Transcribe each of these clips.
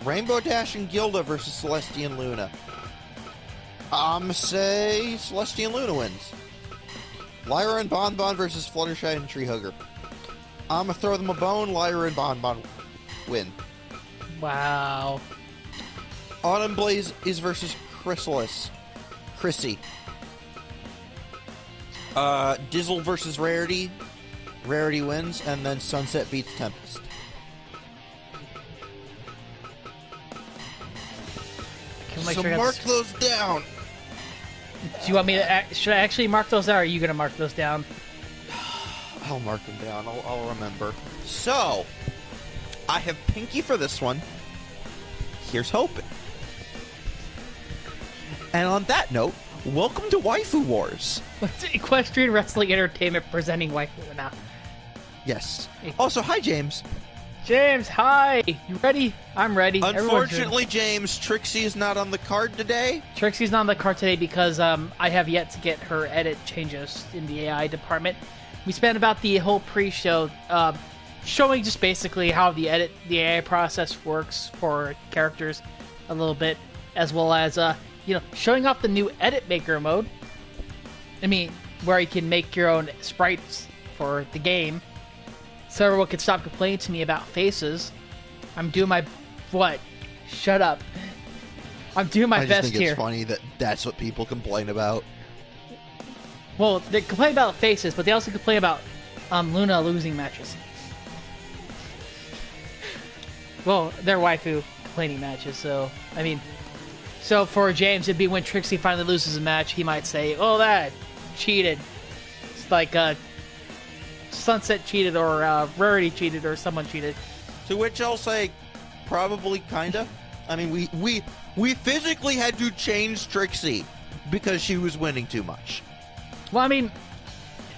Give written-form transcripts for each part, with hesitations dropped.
Rainbow Dash and Gilda versus Celestia and Luna. Say Celestia and Luna wins. Lyra and Bonbon versus Fluttershy and Treehugger. I'ma throw them a bone. Lyra and Bonbon win. Wow. Autumn Blaze is versus Chrysalis. Chrissy. Dazzle versus Rarity. Rarity wins, and then Sunset beats Tempest. So mark those down. Do you want me to? Should I actually mark those down, or are you going to mark those down? I'll mark them down. I'll remember. So, I have Pinkie for this one. Here's hoping. And on that note, welcome to Waifu Wars. Equestrian Wrestling Entertainment presenting Waifu now. Yes. Also, hi, James. James, hi. You ready? I'm ready. Unfortunately, James, Trixie is not on the card today. Trixie's not on the card today because I have yet to get her edit changes in the AI department. We spent about the whole pre-show showing just basically how the AI process works for characters a little bit, as well as showing off the new edit maker mode. I mean, where you can make your own sprites for the game. So everyone can stop complaining to me about faces. I'm doing my... What? Shut up. I'm doing my best here. I just think it's funny that that's what people complain about. Well, they complain about faces, but they also complain about Luna losing matches. Well, they're waifu complaining matches, so... I mean... So for James, it'd be when Trixie finally loses a match, he might say, "Oh, that cheated." It's like Sunset cheated, or Rarity cheated, or someone cheated. To which I'll say, probably, kinda. I mean, we physically had to change Trixie because she was winning too much. Well, I mean,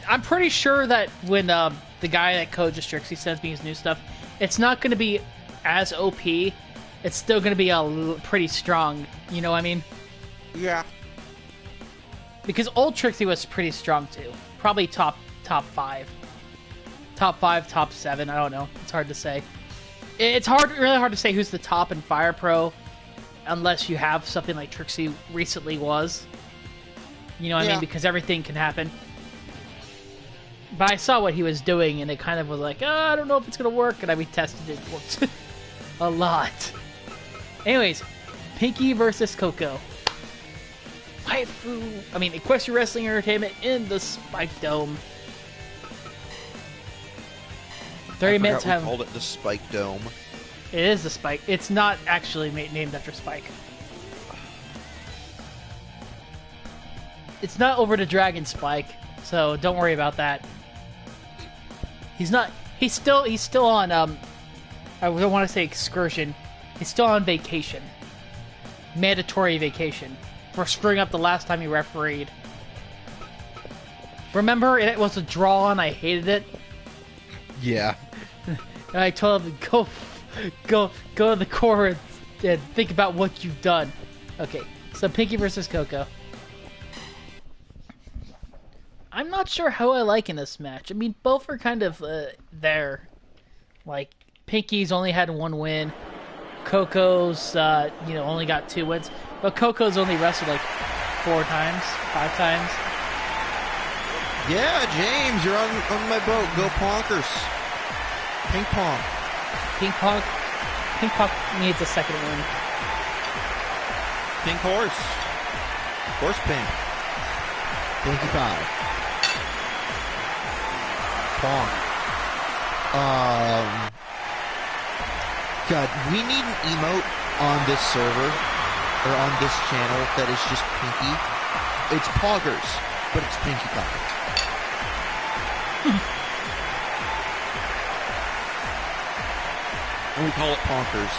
I'm pretty sure that when the guy that coaches Trixie sends me his new stuff, it's not going to be as OP. It's still going to be pretty strong. You know what I mean? Yeah. Because old Trixie was pretty strong too. Probably top 5. Top 5, top 7. I don't know. It's hard to say. It's really hard to say who's the top in Fire Pro, unless you have something like Trixie recently was. You know what I mean? Because everything can happen. But I saw what he was doing, and it kind of was like, oh, I don't know if it's going to work. And I retested it. It worked a lot. Anyways, Pinkie versus Coco. Waifu. I mean, Equestrian Wrestling Entertainment in the Spike Dome. 30 minutes have... we called it the Spike Dome. It is the Spike. It's not actually named after Spike. It's not Over the Dragon Spike, so don't worry about that. He's not... He's still on, I don't want to say excursion. He's still on vacation. Mandatory vacation. For screwing up the last time he refereed. Remember, it was a draw and I hated it? Yeah. And I told him to go to the core and think about what you've done. Okay, so Pinkie versus Coco. I'm not sure how I like in this match. I mean, both are kind of there. Like, Pinkie's only had 1 win. Coco's, only got 2 wins. But Coco's only wrestled like 4 times, 5 times. Yeah, James, you're on my boat. Go Ponkers. Ping pong. Ping pong needs a second win. Pink horse. Horse pink. Pinkie Pie. Pong. God, we need an emote on this server, or on this channel, that is just Pinkie. It's Poggers, but it's Pinkie Pie. And we call it Ponkers.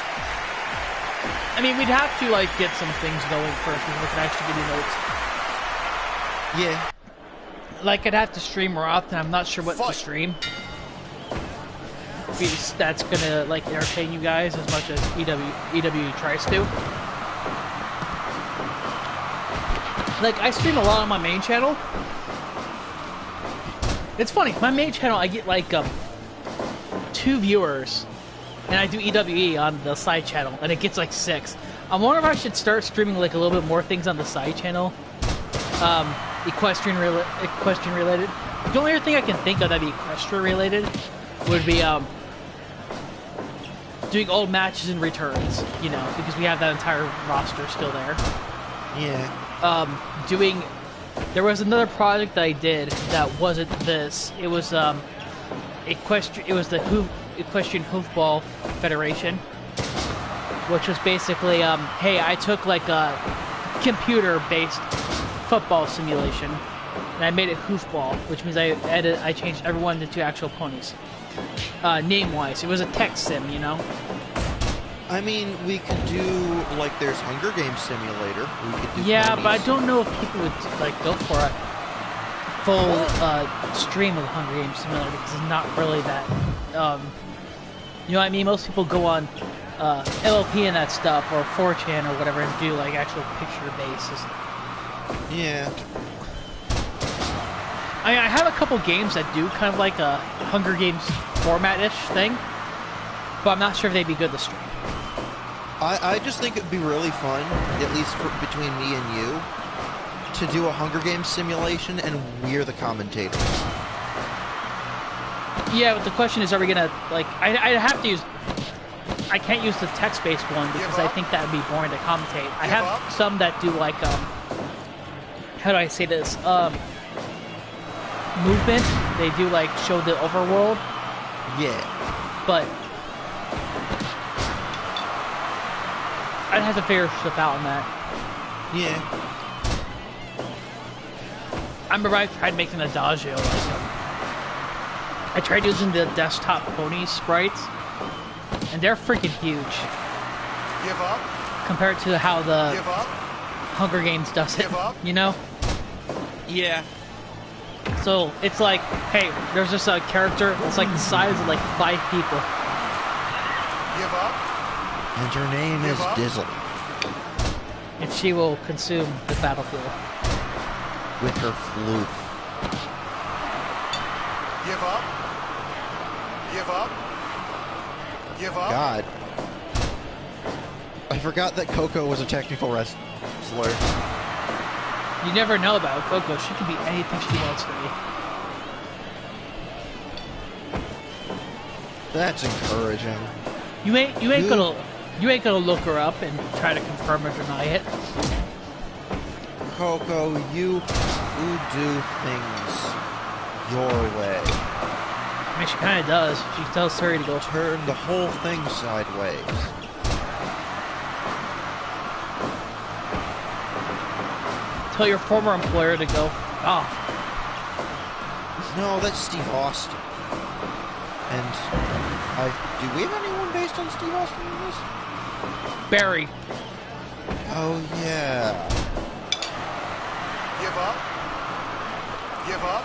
I mean, we'd have to, like, get some things going first before we can actually give you notes. Yeah. Like, I'd have to stream more often. I'm not sure what to stream. Because that's gonna, like, entertain you guys as much as EW tries to. Like, I stream a lot on my main channel. It's funny, my main channel, I get, like, 2 viewers and I do EWE on the side channel, and it gets like 6. I'm wondering if I should start streaming like a little bit more things on the side channel, equestrian related. The only other thing I can think of that'd be equestrian related would be doing old matches and returns, you know, because we have that entire roster still there. Yeah. There was another project that I did that wasn't this. It was Equestrian. It was the Equestrian Hoofball Federation, which was basically, hey, I took like a computer-based football simulation, and I made it hoofball, which means I changed everyone into actual ponies. Name-wise, it was a tech sim, you know. I mean, we could do, like, there's Hunger Games Simulator. We could do yeah, ponies. but I don't know if people would, like, go for a full stream of Hunger Games Simulator, because it's not really that, you know what I mean? Most people go on LLP and that stuff, or 4chan or whatever, and do, like, actual picture bases. Yeah. I have a couple games that do kind of like a Hunger Games format-ish thing, but I'm not sure if they'd be good to stream. I just think it'd be really fun, at least between me and you, to do a Hunger Games simulation, and we're the commentators. Yeah, but the question is, are we gonna, like, I have to use, I can't use the text-based one because I think that would be boring to commentate. I have some that do, like, how do I say this, movement. They do, like, show the overworld. Yeah. But I'd have to figure stuff out on that. Yeah. I remember I tried making an Adagio. Like, I tried using the desktop pony sprites, and they're freaking huge. Give up. Compared to how the Give up. Hunger Games does it, Give up. you know? Yeah. So it's like, hey, there's just a character that's like the size of like 5 people. Give up. And her name is Dazzle. And she will consume the battlefield. With her flute. Give up. Give up. Give up. God. I forgot that Coco was a technical wrestler. You never know about Coco. She can be anything she wants to be. That's encouraging. You ain't gonna look her up and try to confirm or deny it. Coco, you do things your way. I mean, she kind of does. She tells Suri to go Turn the whole thing sideways. Tell your former employer to go off. No, that's Steve Austin. And do we have anyone based on Steve Austin in this? Barry. Oh yeah. Give up. Give up.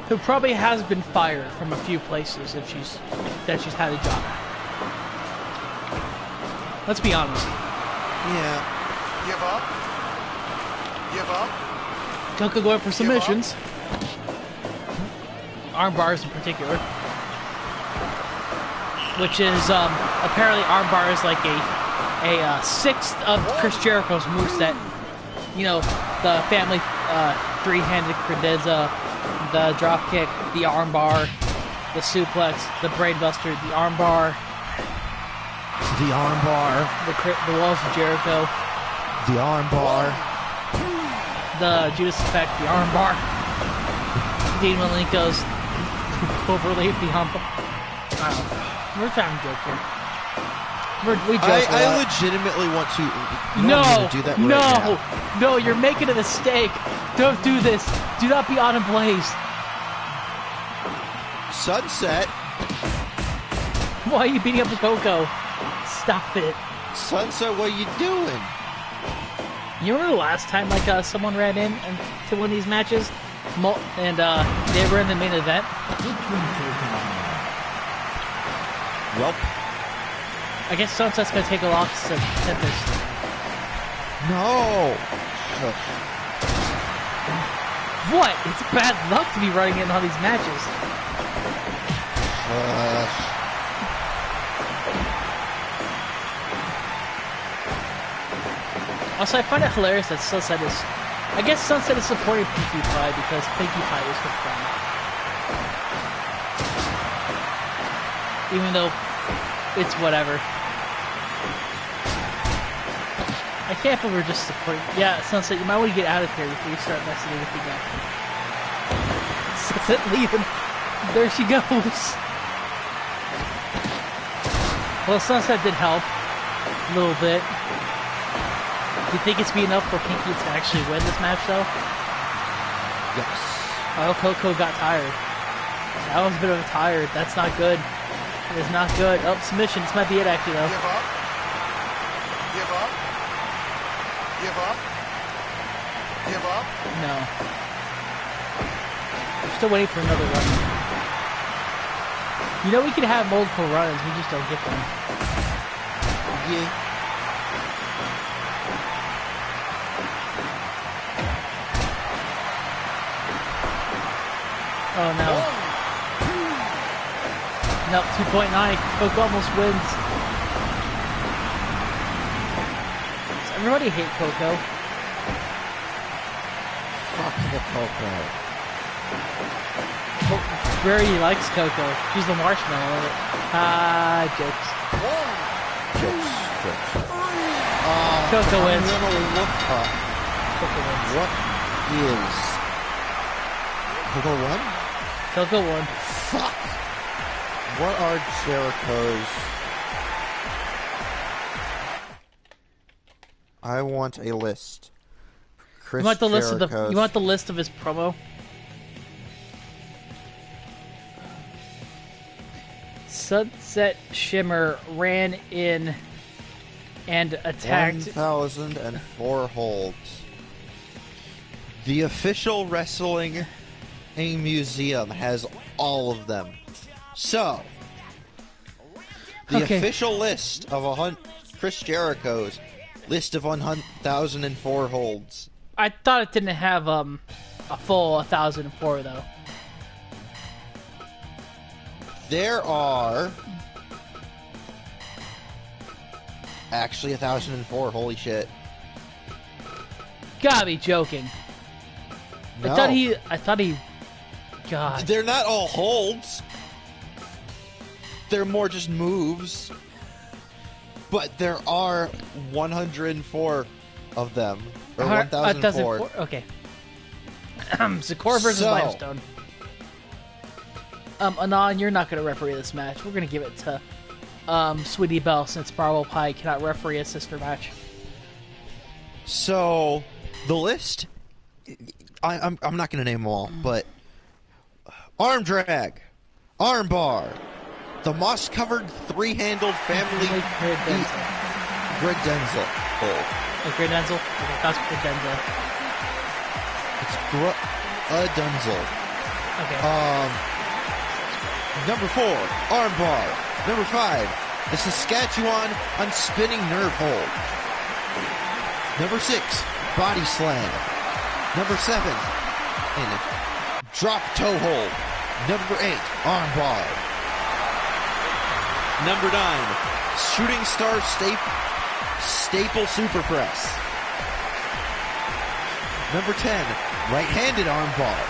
Who probably has been fired from a few places if she's had a job at. Let's be honest. Yeah. Give up. Give up. Coco going for submissions. Arm bars in particular. Which is, apparently armbar is like a sixth of Chris Jericho's moveset. You know, the family, three-handed credenza, the dropkick, the armbar, the suplex, the brainbuster, the armbar. The armbar. The walls of Jericho. The armbar. The Judas Effect, the armbar. Dean Malenko's overlay the armbar. I don't know. We're trying to joke here. We joke a lot. I legitimately want to. No, do that right now. No, you're making a mistake. Don't do this. Do not be on a blaze. Sunset. Why are you beating up Coco? Stop it. Sunset, what are you doing? You remember the last time like someone ran in to one of these matches, and they were in the main event? Well, I guess Sunset's gonna take a loss to Tempest. no. What? It's bad luck to be running in all these matches. Also, I find it hilarious that Sunset is... I guess Sunset is supporting Pinkie Pie because Pinkie Pie is with them. Even though it's whatever. I can't believe we're just supporting... Yeah, Sunset, you might want to get out of here before you start messing anything up. Sunset leaving. There she goes. Well, Sunset did help. A little bit. Do you think it's be enough for Pinkie to actually win this match, though? Yes. Oh, Coco got tired. That was a bit of a tired. That's not good. It is not good. Oh, submission. This might be it, actually, though. Give up. Give up. Give up. Give up. No. We're still waiting for another run. You know we could have multiple runs, we just don't get them. Yeah. Oh no. Nope, 2.9. Coco almost wins. Does everybody hate Coco? Fuck the Coco. Rarity likes Coco. She's the marshmallow of it. Jokes. Jokes. Coco wins. I'm gonna look up Coco wins. what is Coco won? Coco won. Fuck. What are Jericho's? I want a list. Chris You want the list of the? Jericho's. You want the list of his promo? Sunset Shimmer ran in and attacked. 1,004 holds. The official wrestling museum has all of them. So, the official list of Chris Jericho's list of 1,004 holds. I thought it didn't have a full 1,004 though. There are actually 1,004. Holy shit! Gotta be joking. No. I thought he. God. They're not all holds. They're more just moves. But there are 104 of them. Or 1,004. Okay. Zecora versus Limestone. Anon, you're not going to referee this match. We're going to give it to Sweetie Belle since Marble Pie cannot referee a sister match. So, the list... I'm not going to name them all, but... Arm drag. Arm bar. The moss-covered three-handled family... Great Denzel. Greg Denzel. Oh. Great Denzel? Okay, that's Great Denzel. It's Denzel. Okay. Number 4, arm bar. Number 5, the Saskatchewan on spinning nerve hold. Number 6, body slam. Number 7, and drop toe hold. Number 8, arm bar. Number 9, shooting star staple super press. Number 10, right-handed arm bar.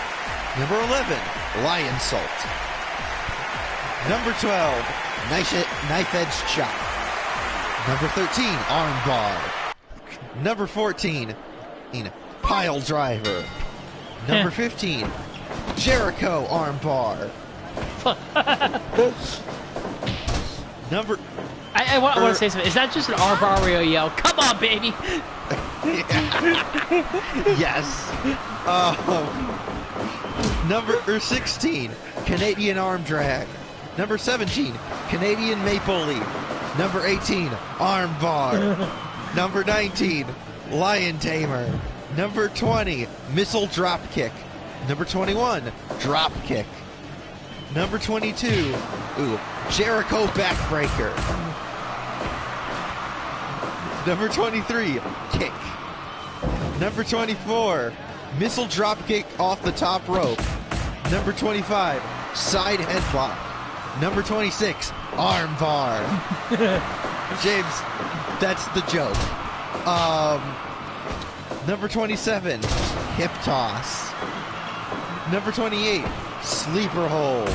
Number 11, lion salt. Number 12, knife edge chop. Number 13, arm bar. Number 14, pile driver. Number 15, Jericho arm bar. Number... I want to say something. Is that just an arm bar where you yell, "Come on, baby"? Yes. Number 16, Canadian arm drag. Number 17, Canadian maple leaf. Number 18, arm bar. Number 19, lion tamer. Number 20, missile drop kick. Number 21, drop kick. Number 22, Jericho backbreaker. Number 23, kick. Number 24, missile drop kick off the top rope. Number 25, side headlock. Number 26, arm bar. James, that's the joke. Number 27, hip toss. Number 28, sleeper hold.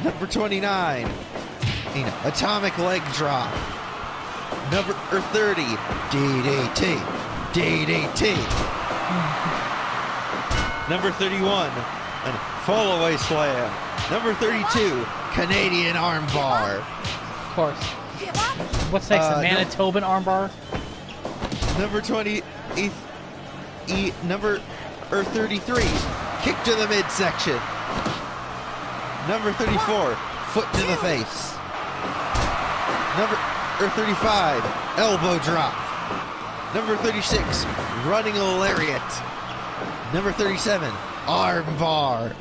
Number 29, atomic leg drop. Number 30, DDT. DDT. Number 31, fall away slam. Number 32, Canadian armbar. Of course. What's next? A Manitoban armbar? Number 33, kick to the midsection. Number 34, foot to the face. Number 35, elbow drop. Number 36, running lariat. Number 37, arm bar.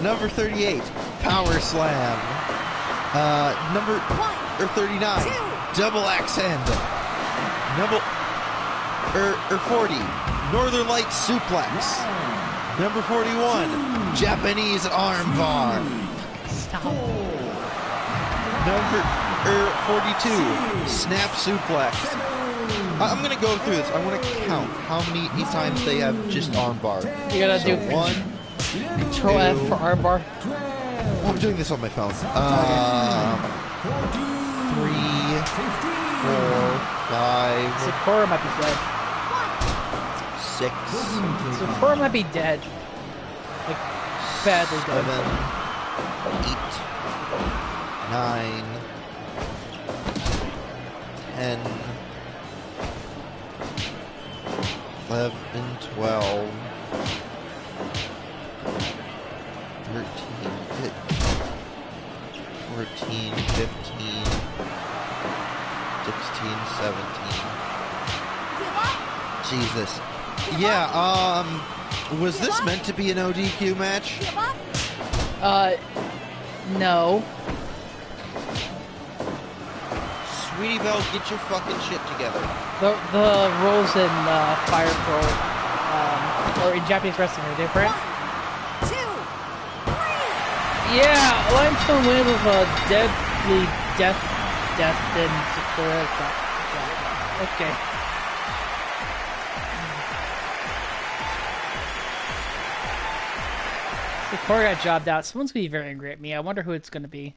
Number 38, power slam. Number 39, double axe hand. Number 40, Northern Light suplex. Number 41, Japanese arm bar. Stop. Number 42, snap suplex. I'm gonna go through this. I want to count how many times they have just arm bar. You gotta do 1, Control F for arm bar. Oh, I'm doing this on my phone. 3, 4, 5, Zecora might be dead. 6, Zecora might be dead. Like, badly dead. 7, 8, 9, 10, 11, 12, 13, 14, 15, 16, 17. Jesus. Yeah, was this meant to be an ODQ match? No. Sweetie Belle, get your fucking shit together. The roles in Fire Pro, or in Japanese wrestling are different. 1, 2, 3. Yeah, Limestone wins with a deadly death and Zecora. Okay. Zecora got jobbed out. Someone's gonna be very angry at me. I wonder who it's gonna be.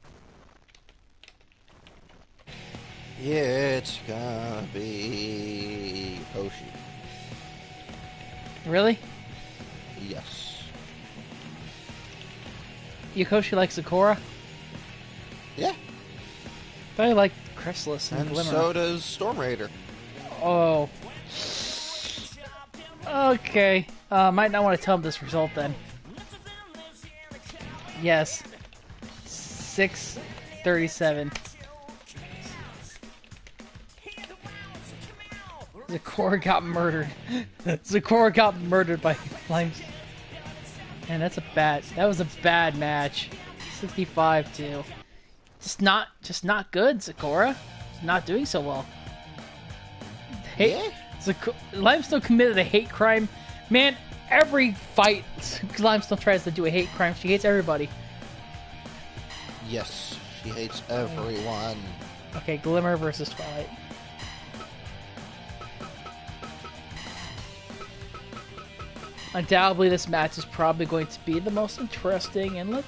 It's gonna be Hoshi. Really? Yes. Yokoshi likes Zecora? Yeah. I thought I liked Chrysalis and And Glimmer. so does Storm Raider. Oh. Okay. Might not want to tell him this result then. Yes. 6:37. Zecora got murdered. Zecora got murdered by Limestone. Man, that was a bad match. 65-2. Just not good, Zecora. Just not doing so well. Limestone committed a hate crime. Man, every fight Limestone tries to do a hate crime. She hates everybody. Yes, she hates everyone. Okay, Glimmer versus Twilight. Undoubtedly, this match is probably going to be the most interesting, and one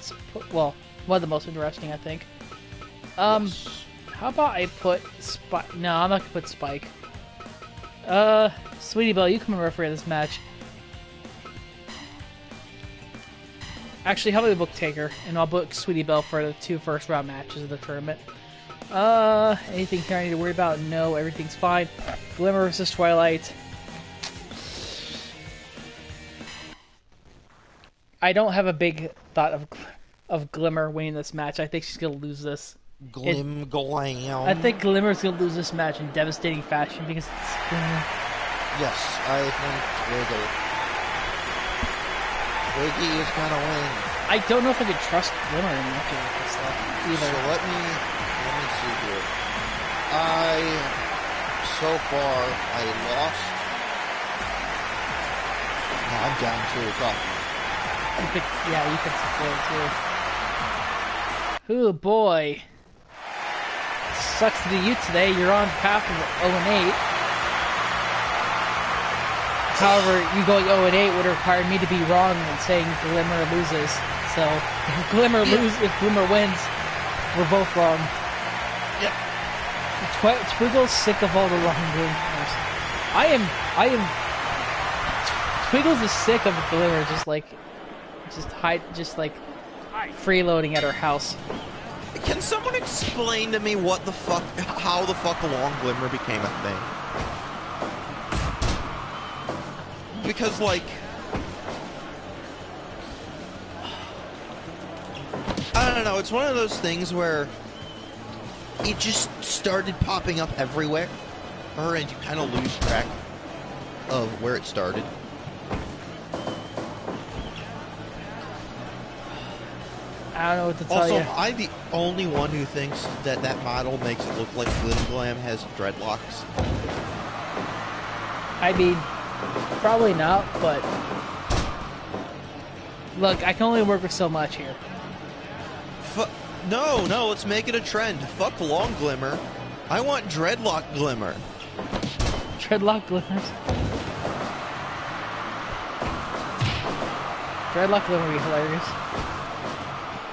of the most interesting, I think. Yes. How about I put Spike? No, I'm not gonna put Spike. Sweetie Belle, you come and referee this match. Actually, how about we book Taker, and I'll book Sweetie Belle for the 2 first-round matches of the tournament. Anything here I need to worry about? No, everything's fine. Glimmer versus Twilight. I don't have a big thought of Glimmer winning this match. I think she's gonna lose this. Glim glam. I think Glimmer's gonna lose this match in devastating fashion because it's Glimmer. Yes, I think Twiggy is gonna win. I don't know if I could trust Glimmer in matches like this stuff either. So let me see here. So far I lost. No, I'm down 2 o'clock. You could support too. Oh boy. Sucks to be you today. You're on path of 0-8. However, you going 0-8 would require me to be wrong and saying Glimmer loses. So if Glimmer wins, we're both wrong. Yeah. Twiggle's sick of all the wrongdoing. Twiggles is sick of Glimmer just freeloading at her house. Can someone explain to me how the fuck Long Glimmer became a thing? Because, like, I don't know, it's one of those things where it just started popping up everywhere, and you kind of lose track of where it started. I don't know what to tell you. Also, am I the only one who thinks that model makes it look like Glam has dreadlocks? I mean, probably not, but look, I can only work with so much here. No, let's make it a trend. Fuck Long Glimmer. I want Dreadlock Glimmer. Dreadlock Glimmers? Dreadlock Glimmer would be hilarious.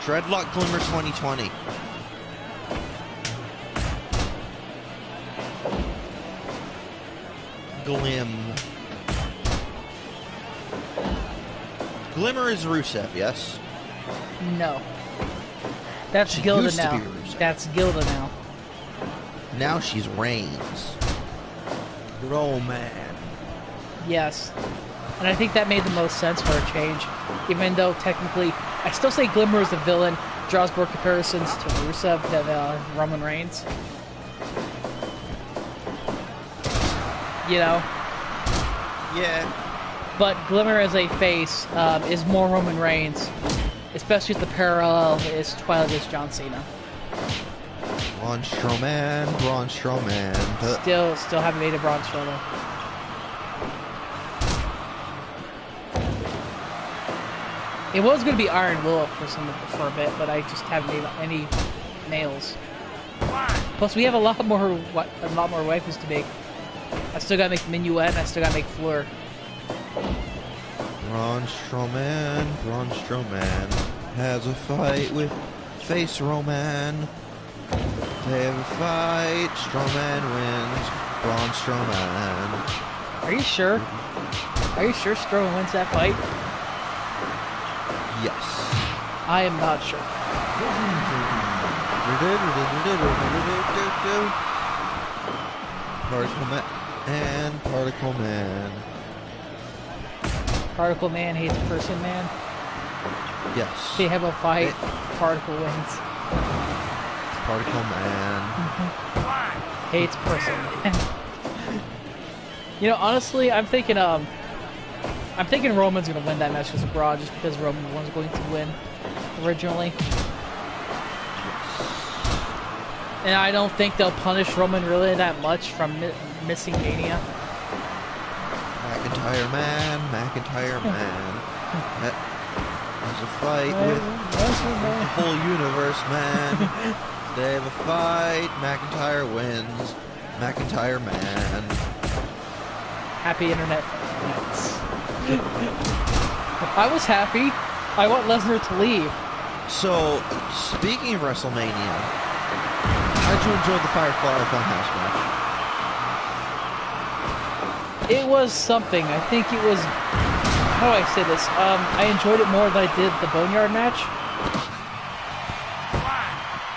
Dreadlock Glimmer 2020. Glimmer is Rusev, yes? No. That's She Gilda used to now. be Rusev. That's Gilda now. Now she's Reigns. Roman. Yes. And I think that made the most sense for a change. Even though technically, I still say Glimmer is the villain, draws more comparisons to Rusev than Roman Reigns. You know? Yeah. But Glimmer as a face is more Roman Reigns, especially if the parallel is Twilight is John Cena. Braun Strowman. Still haven't made a Braun Strowman. It was going to be Iron Will for a bit, but I just haven't made any nails. Plus, we have a lot more waifus to make. I still gotta make Minuet, and I still gotta make Fleur. Braun Strowman has a fight with Face Roman. They have a fight, Strowman wins, Braun Strowman. Are you sure? Are you sure Strowman wins that fight? Yes. I am not sure. Particle Man and Particle Man. Particle Man hates Person Man. Yes. They have a fight. Particle wins. Particle Man hates Person Man. You know, honestly, I'm thinking Roman's gonna win that match with Raw just because Roman was going to win originally. And I don't think they'll punish Roman really that much from missing Mania. McIntyre Man. There's a fight with the whole universe, man. They have a fight. McIntyre wins. McIntyre Man. Happy internet. I was happy. I want Lesnar to leave. So, speaking of WrestleMania, how'd you enjoy the Firefly Funhouse match? It was something. I think it was... How do I say this? I enjoyed it more than I did the Boneyard match.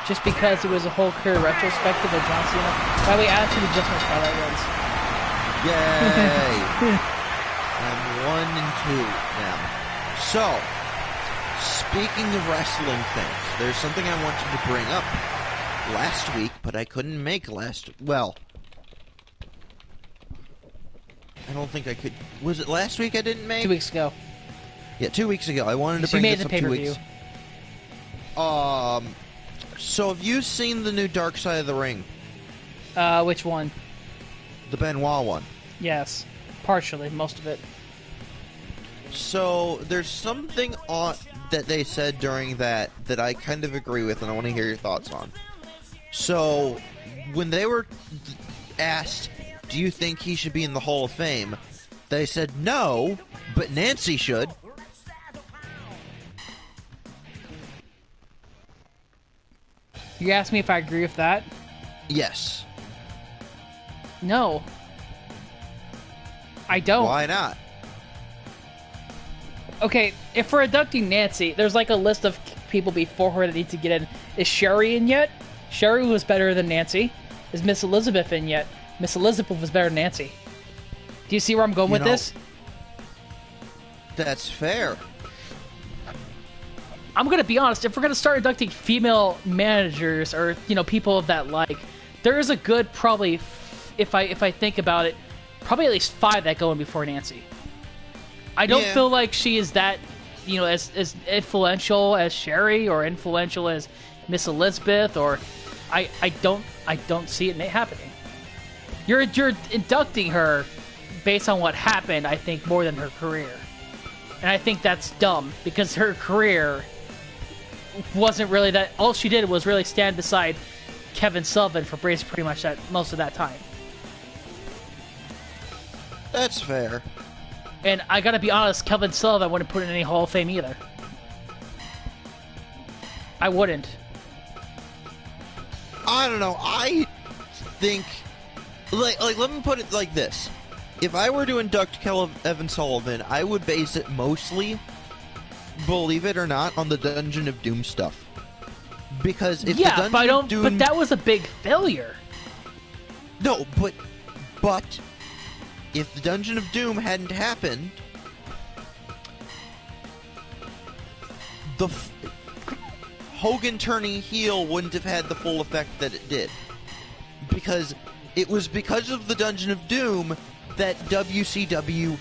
Just because it was a whole career retrospective of John Cena. By the way, actually, just my Starlight wins. Yay! I'm 1-2 now. So, speaking of wrestling things, there's something I wanted to bring up last week, but I couldn't make well, I don't think I could. Was it last week I didn't make? 2 weeks ago. Yeah, 2 weeks ago. I wanted to bring this up 2 weeks. So have you seen the new Dark Side of the Ring? Which one? The Benoit one. Yes. Partially, most of it. So there's something that they said during that I kind of agree with, and I want to hear your thoughts on. So when they were asked, do you think he should be in the Hall of Fame, They said no, but Nancy should. You asked me if I agree with that? Yes. No. I don't. Why not? Okay, if we're inducting Nancy, there's like a list of people before her that need to get in. Is Sherry in yet? Sherry was better than Nancy. Is Miss Elizabeth in yet? Miss Elizabeth was better than Nancy. Do you see where I'm going with this? That's fair. I'm gonna be honest. If we're gonna start inducting female managers or people of that like, there is a good probably, if I think about it, probably at least 5 that go in before Nancy. I don't feel like she is that, as influential as Sherry or influential as Miss Elizabeth, or I don't see it happening. You're inducting her based on what happened, I think, more than her career. And I think that's dumb, because her career wasn't really that. All she did was really stand beside Kevin Sullivan for pretty much most of that time. That's fair. And I gotta be honest, Kevin Sullivan wouldn't put in any Hall of Fame either. I wouldn't. I don't know. I think, like, let me put it like this: if I were to induct Evan Sullivan, I would base it mostly, believe it or not, on the Dungeon of Doom stuff. Because if the Dungeon of Doom, but that was a big failure. No, but if the Dungeon of Doom hadn't happened, the Hogan turning heel wouldn't have had the full effect that it did. Because it was because of the Dungeon of Doom that WCW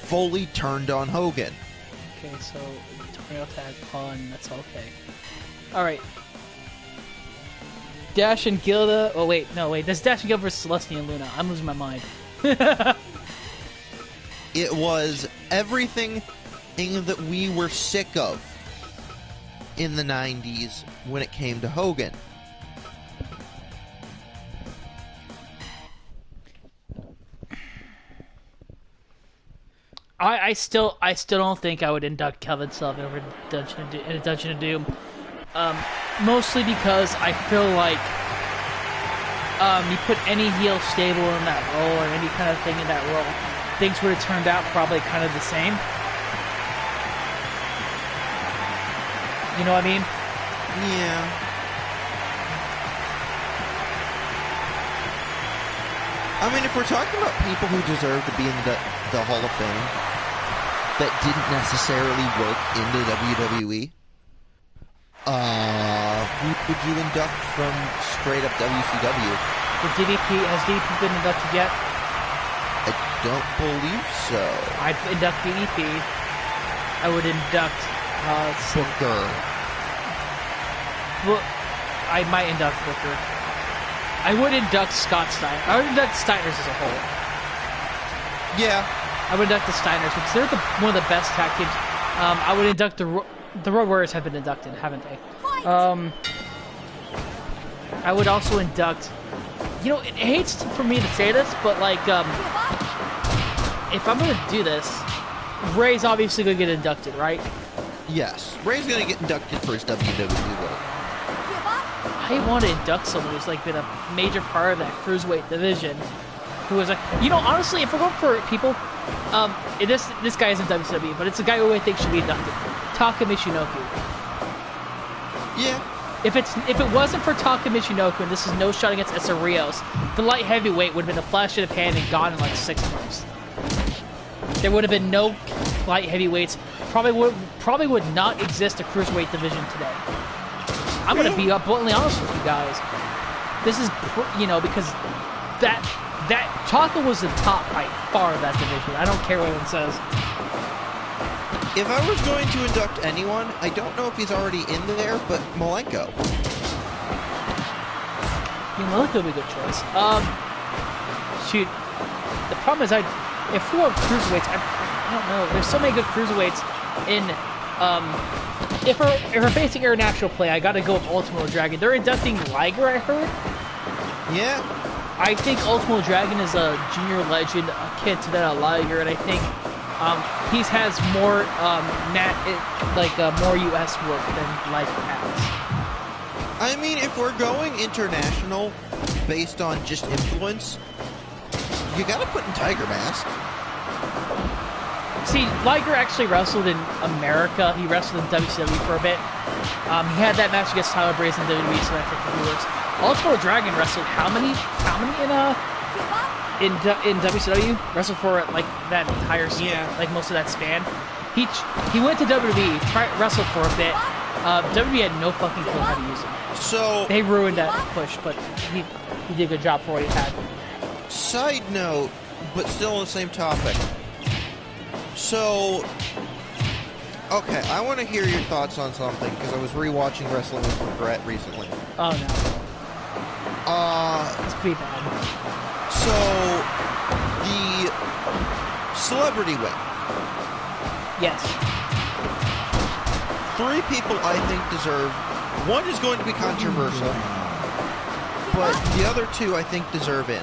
fully turned on Hogan. Okay, so tornado tag on, that's okay. Alright. Dash and Gilda. Oh, wait, that's Dash and Gilda versus Celestia and Luna. I'm losing my mind. It was everything that we were sick of in the 90s when it came to Hogan. I still don't think I would induct Kevin Sullivan over in a Dungeon of Doom. Mostly because I feel like you put any heel stable in that role or any kind of thing in that role, things would have turned out probably kind of the same. You know what I mean? Yeah. I mean, if we're talking about people who deserve to be in the Hall of Fame that didn't necessarily work in the WWE, who could you induct from straight up WCW? Has DDP been inducted yet? I don't believe so. I'd induct DDP. I would induct, Booker. Well, I might induct Booker. I would induct Scott Steiner. I would induct Steiners as a whole. Yeah. I would induct the Steiners because they're one of the best tag teams. I would induct the Road Warriors have been inducted, haven't they? I would also induct. It hates for me to say this, but like, if I'm gonna do this, Ray's obviously gonna get inducted, right? Yes. Ray's gonna get inducted for his WWE role. I want to induct someone who's like been a major part of that cruiserweight division. Who was honestly, if we're going for people, this guy isn't WWE, but it's a guy who I think should be inducted. Taka Michinoku. Yeah. If it wasn't for Taka Michinoku, and this is no shot against Essa Rios, the light heavyweight would have been a flash in the pan and gone in like 6 months. There would have been no light heavyweights. Probably would not exist a cruiserweight division today. I'm going to be bluntly honest with you guys. This is, because that Taka was the top by far of that division. I don't care what anyone says. If I was going to induct anyone, I don't know if he's already in there, but Malenko. Malenko would be a good choice. Shoot. The problem is, if we want cruiserweights, I don't know. There's so many good cruiserweights in. If we're facing international play, I gotta go with Ultimo Dragon. They're inducting Liger, I heard. Yeah. I think Ultimo Dragon is a junior legend akin to that of Lyra, and I think he has more more US work than Lyra has. I mean, if we're going international based on just influence, you gotta put in Tiger Mask. See, Liger actually wrestled in America. He wrestled in WCW for a bit. He had that match against Tyler Breeze in WWE, so that's what he works. Ultimo Dragon wrestled how many in WCW? Wrestled for like that entire span, like most of that span. He went to WWE, wrestled for a bit. WWE had no fucking clue how to use him. So they ruined that push, but he did a good job for what he had. Side note, but still on the same topic. So, okay, I want to hear your thoughts on something, because I was rewatching Wrestling with Regret recently. Oh, no. It's pretty bad. So, the celebrity wing. Yes. 3 people I think deserve. One is going to be controversial, but the other 2 I think deserve in.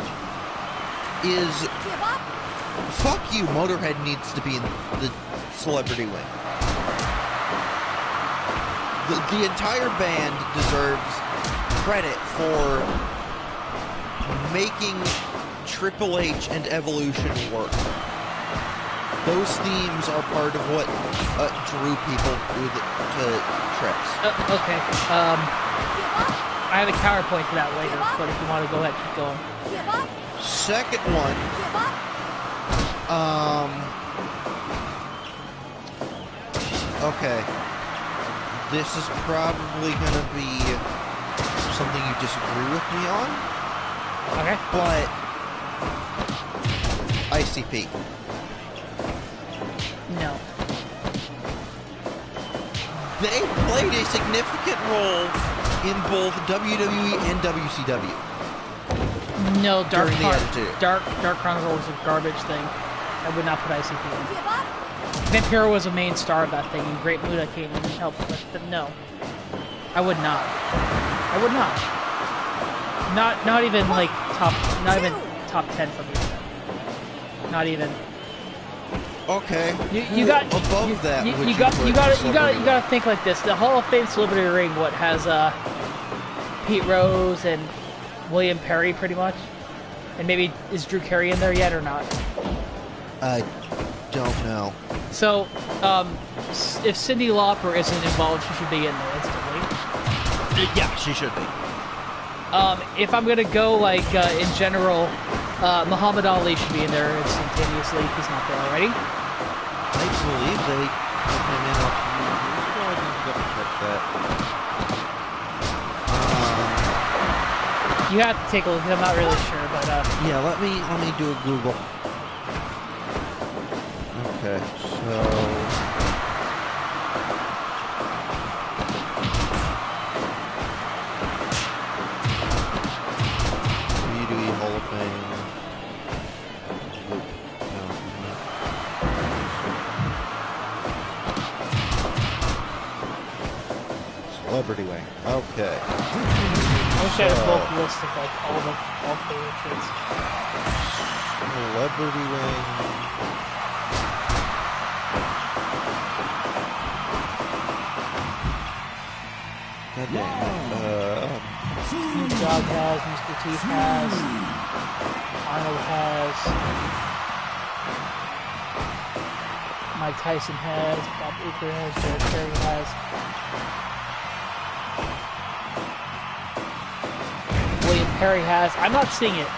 Fuck you, Motorhead needs to be in the celebrity wing. The entire band deserves credit for making Triple H and Evolution work. Those themes are part of what drew people to trips. Okay. I have a counterpoint to that later, but if you want to go ahead, keep going. Second one. Okay. This is probably gonna be something you disagree with me on. Okay. But ICP. No. They played a significant role in both WWE and WCW. No, Dark Chronicle was a garbage thing. I would not put ICP in. Vampiro was a main star of that thing, and Great Muta came in and helped, but no. I would not. I would not. Not even like top 10 for me. Not even. Okay. You got above that. You gotta think like this. The Hall of Fame Celebrity Ring, what has Pete Rose and William Perry pretty much, and maybe is Drew Carey in there yet or not? I don't know. So, if Cyndi Lauper isn't involved, she should be in there instantly. Yeah, she should be. If I'm gonna go like in general, Muhammad Ali should be in there instantaneously. He's not there already. I believe they put him in a few years ago. I didn't double check that. You have to take a look. I'm not really sure, but yeah. Let me do a Google. Okay, so WWE Hall of Fame. Celebrity wing. Okay. I wish I had a bulk list of like all favorite traits. Celebrity wing. God damn. Snoop Dogg has, Mr. T has, Arnold has, Mike Tyson has, Bob Uecker has, Jared Perry has, William Perry has. I'm not seeing it.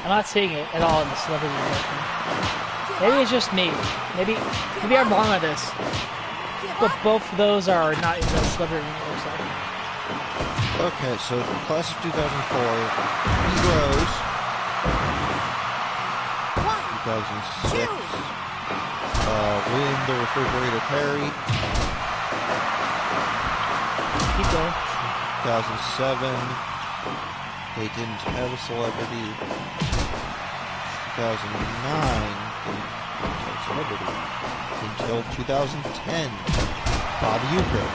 I'm not seeing it at all in the celebrity version. Maybe it's just me. Maybe I'm wrong on this. But both of those are not in the celebrity universe. Okay, so class of 2004, Heroes. 2006, William the Refrigerator Perry. Keep going. 2007, they didn't have a celebrity. 2009, they didn't have a celebrity. Until 2010, Bob Uecker.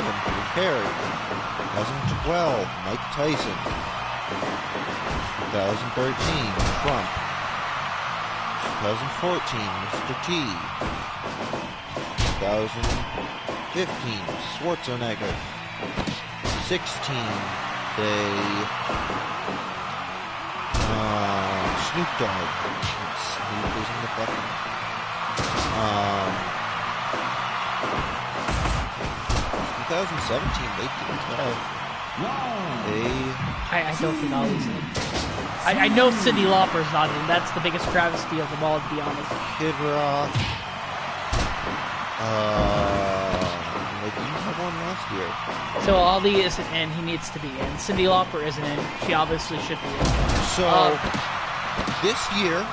Drew Carey. 2012, Mike Tyson. 2013, Trump. 2014, Mr. T. 2015, Schwarzenegger. 16, Snoop Dogg. Snoop is in the fucking... 2017, they didn't have I don't think all these in. I know Cyndi Lauper's not in. That's the biggest travesty of them all, to be honest. Kid Rock. They didn't have one last year. So Ali isn't in. He needs to be in. Cyndi Lauper isn't in. She obviously should be in. So, this year,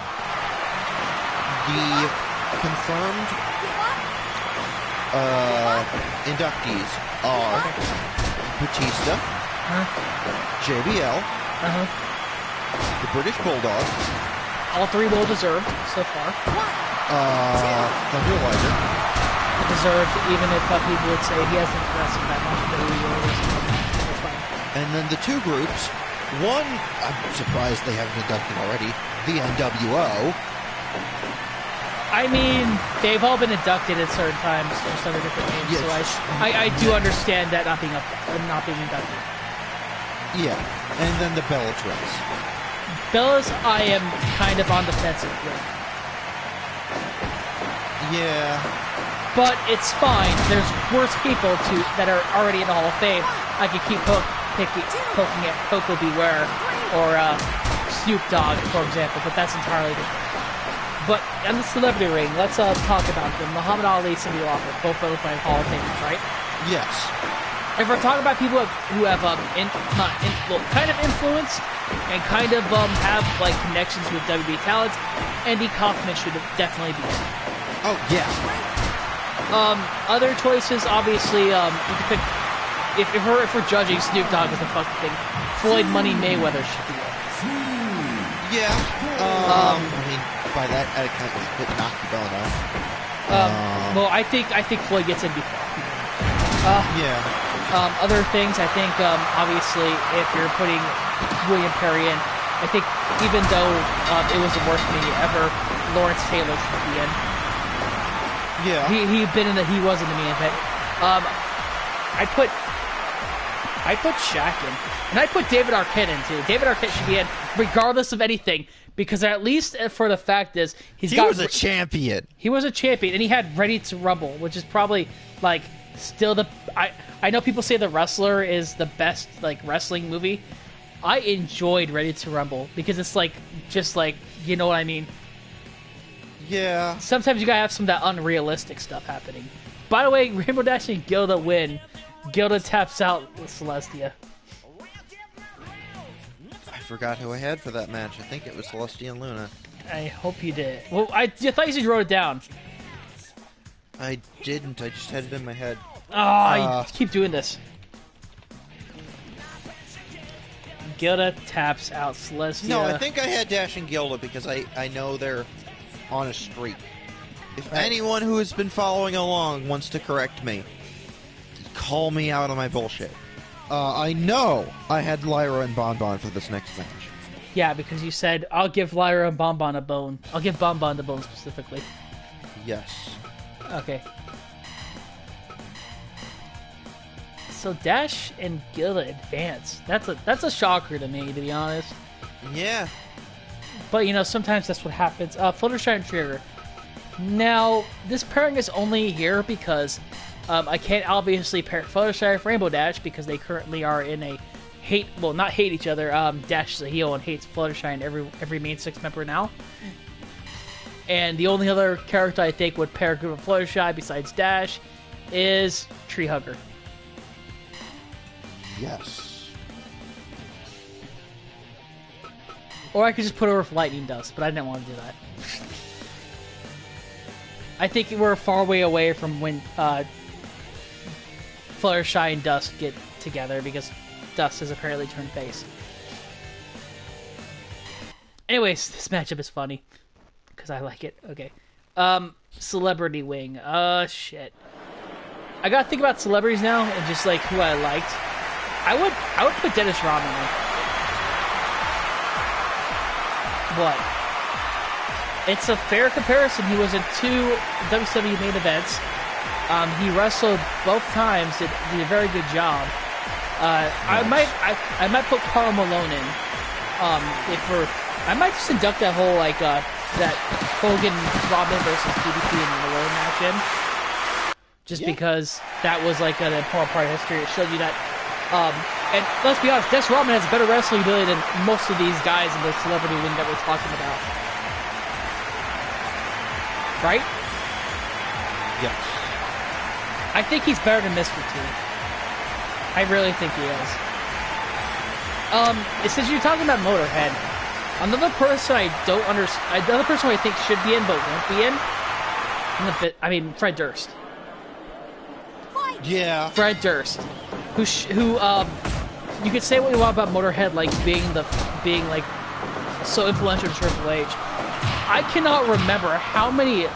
the confirmed inductees are Batista, JBL, the British Bulldog, all three well deserved so far. Thunder Liger, Deserved, even if people would say he hasn't wrestled that much. But that's fine. and then the two groups. One, I'm surprised they haven't inducted already. The NWO. I mean, they've all been inducted at certain times, just under different names. Yes. So I do understand that not being inducted. Yeah, and then the Bella Twins. Bella's, I am kind of on the fence with. Yeah. But it's fine. There's worse people that are already in the Hall of Fame. I could keep poking at Coco Beware or Snoop Dogg, for example, but that's entirely different. But on the celebrity ring, let's talk about them. Muhammad Ali, Cyndi Lauper, both by Hall of Famers, right? Yes. If we're talking about people who have kind of influenced and kind of have like connections with WWE talent, Andy Kaufman should definitely be in. Oh yeah. Other choices, obviously, you can pick. If we're judging Snoop Dogg as a fucking thing, Floyd Money Mayweather should be in. Yeah. I mean, by that I kind of put knock the bell down. Well, I think Floyd gets in before. Yeah. Other things, I think, obviously, if you're putting William Perry in, I think even though it was the worst meeting ever, Lawrence Taylor should be in. Yeah. He was in the main event. I put Shaq in, and I put David Arquette in too. David Arquette should be in, regardless of anything, because at least for the fact is he was a champion. He was a champion, and he had Ready to Rumble, which is probably like still the. I know people say The Wrestler is the best like wrestling movie. I enjoyed Ready to Rumble because it's like just like, you know what I mean. Yeah. Sometimes you gotta have some of that unrealistic stuff happening. By the way, Rainbow Dash and Gilda win. Gilda taps out Celestia. I forgot who I had for that match. I think it was Celestia and Luna. I hope you did. Well, I thought you wrote it down. I didn't. I just had it in my head. Oh, you keep doing this. Gilda taps out Celestia. No, I think I had Dash and Gilda because I know they're on a streak. If anyone who has been following along wants to correct me, call me out on my bullshit. I know I had Lyra and Bonbon for this next match. Yeah, because you said, I'll give Lyra and Bonbon a bone. I'll give Bonbon the bone specifically. Yes. Okay. So Dash and Gilda advance. That's a shocker to me, to be honest. Yeah. But, you know, sometimes that's what happens. Fluttershy and Treehugger. Now, this pairing is only here because I can't obviously pair Fluttershy with Rainbow Dash because they currently are in a not hate each other. Dash is a heel and hates Fluttershy and every main six member now. And the only other character I think would pair good with Fluttershy besides Dash is Treehugger. Yes. Or I could just put her with Lightning Dust, but I didn't want to do that. I think we're far way away from when Fluttershy and Dust get together because Dust has apparently turned face. Anyways, this matchup is funny because I like it. Okay. Celebrity Wing. Shit. I gotta think about celebrities now and just like who I liked. I would put Dennis Rodman in. What? It's a fair comparison. He was in 2 WWE main events. He wrestled both times. Did a very good job. I might put Karl Malone in. I might just induct that whole that Hogan Robin versus DDP in the Royal match in. Just because that was like an important part of history. It showed you that. And let's be honest, Dennis Rodman has better wrestling ability than most of these guys in the celebrity ring that we're talking about. Right? Yes. I think he's better than Mr. T. I really think he is. Since you're talking about Motorhead, another person I don't understand, another person who I think should be in but won't be in, Fred Durst. Yeah. Fred Durst, who you could say what you want about Motorhead, like being like so influential to Triple H. I cannot remember how many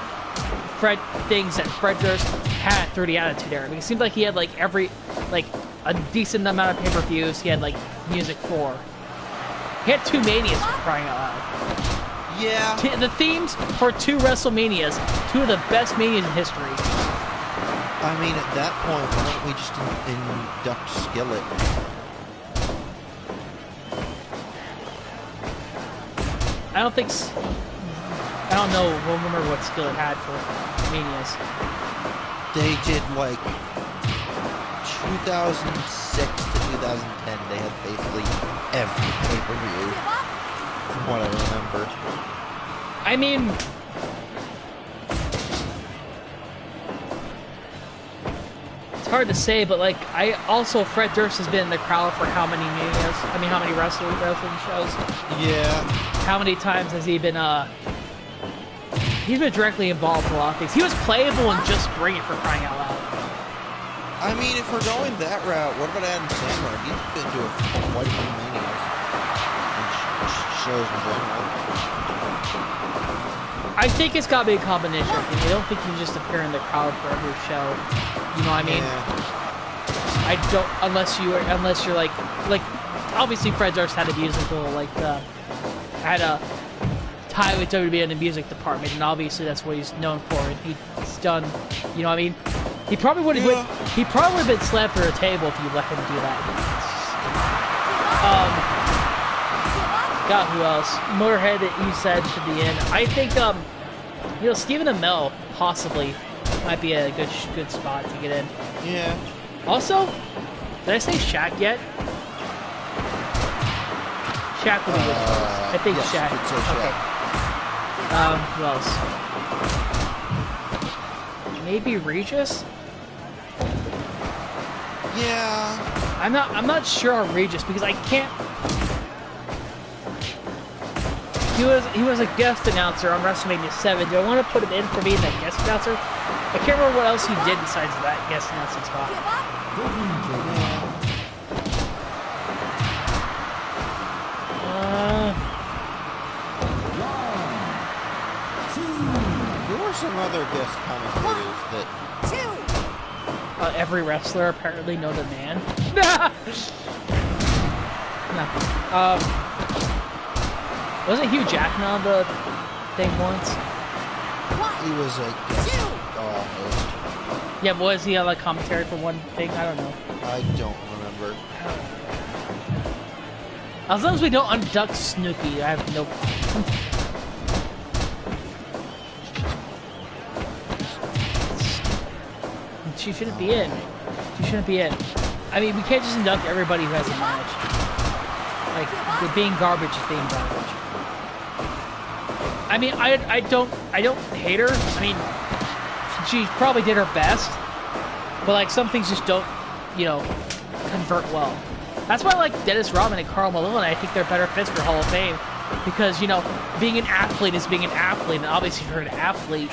things that Fred Durst had through the Attitude Era. I mean, it seemed like he had like a decent amount of pay-per-views. He had like music for. He had 2 Manias for crying out loud. Yeah. The themes for 2 WrestleManias, 2 of the best Manias in history. I mean, at that point, why don't we just induct Skillet? I don't know. We'll remember what Skillet had for Manias. They did like 2006 to 2010. They had basically every pay-per-view, from what I remember. I mean, it's hard to say, but like Fred Durst has been in the crowd for how many Manias? I mean, how many wrestling shows? Yeah. How many times has he been? He's been directly involved in a lot of things. He was playable and Just Bring It for crying out loud. I mean, if we're going that route, what about Adam Sandler? He's been to quite a few Manias and shows in general. I think it's got to be a combination. I don't think you can just appear in the crowd for every show. You know what I mean? Yeah. I don't, unless you're like obviously Fred Durst had a musical, had a tie with WWE in the music department, and obviously that's what he's known for. And he's done, you know what I mean? He probably would have been slammed through a table if you let him do that. God, who else? Motorhead that you said should be in. I think Stephen Amell possibly might be a good spot to get in. Yeah. Also, did I say Shaq yet? Shaq would be good. I think yes, Shaq. Okay. Who else? Maybe Regis? Yeah. I'm not sure on Regis because I can't. He was a guest announcer on WrestleMania 7. Do I want to put him in for being that guest announcer? I can't remember what else he did besides that guest announcing spot. There were some other guest commentators that... Every wrestler apparently known the man. No. Wasn't Hugh Jackman on the thing once? He was a guest host. Yeah, but was he on like commentary for one thing? I don't know. I don't remember. As long as we don't unduct Snooki, I have no problem. She shouldn't be in. She shouldn't be in. I mean, we can't just induct everybody who has a match. Like, being garbage is being garbage. I mean, I don't hate her. I mean, she probably did her best, but like some things just don't, convert well. That's why I like Dennis Rodman and Karl Malone. I think they're better fits for Hall of Fame because being an athlete is being an athlete, and obviously if you're an athlete,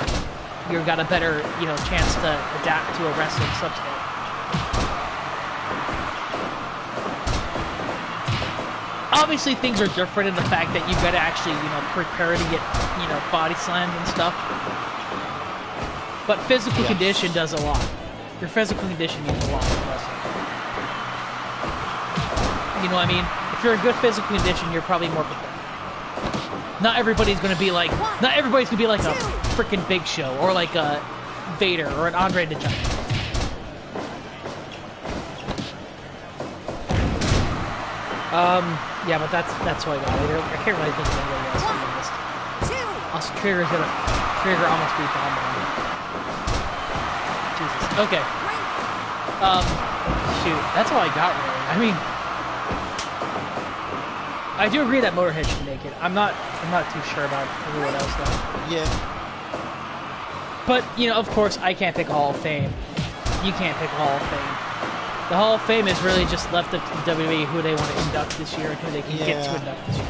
you've got a better chance to adapt to a wrestling substance. Obviously, things are different in the fact that you've got to actually, prepare to get, body slammed and stuff. But physical condition does a lot. Your physical condition means a lot in wrestling. You know what I mean? If you're in good physical condition, you're probably more prepared. Not everybody's gonna be like a freaking Big Show or like a Vader or an Andre the Giant. Yeah, but that's what I got. I can't really think of anybody else on the list. Also, Trigger almost beat Pommel. Jesus. Okay. Shoot, that's all I got really. I mean, I do agree that Motorhead should make it. I'm not too sure about everyone else though. Yeah. But you know, of course, I can't pick a Hall of Fame. You can't pick a Hall of Fame. The Hall of Fame is really just left up to the WWE who they want to induct this year and who they can get to induct this year.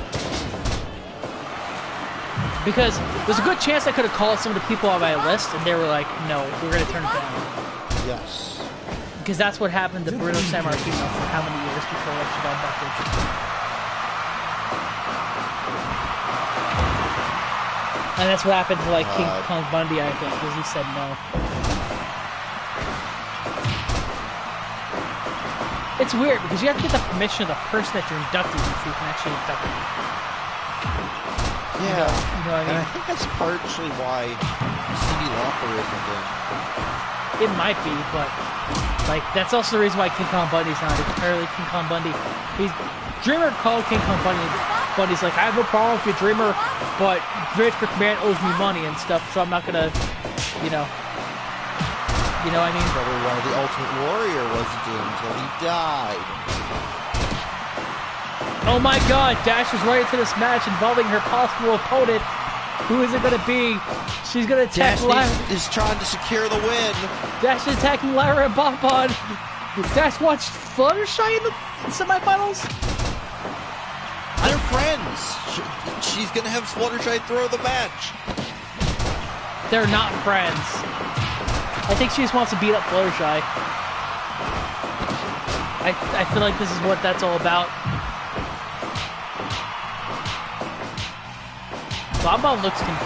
Because there's a good chance I could have called some of the people on my list, and they were like, "No, we're going to turn it down." Yes. Because that's what happened to Bruno Sammartino for how many years before she got inducted. And that's what happened to like King Kong Bundy, I think, because he said no. It's weird because you have to get the permission of the person that you're inducting before you can actually induct them. Yeah, you know what I mean? And I think that's partially why Cyndi Lauper isn't in. It might be, but like that's also the reason why King Kong Bundy's not. Apparently, King Kong Bundy, Dreamer called King Kong Bundy. Bundy's like, I have no problem with your Dreamer, but Vince McMahon owes me money and stuff, so I'm not gonna, you know what I mean? Probably why the Ultimate Warrior wasn't in until he died. Oh my God! Dash is right into this match involving her possible opponent. Who is it going to be? She's going to attack Lyra. Is trying to secure the win. Dash is attacking Lyra and Bonbon. Dash watched Fluttershy in the semifinals. They're friends. She's going to have Fluttershy throw the match. They're not friends. I think she just wants to beat up Fluttershy. I feel like this is what that's all about. Bonbon looks confused.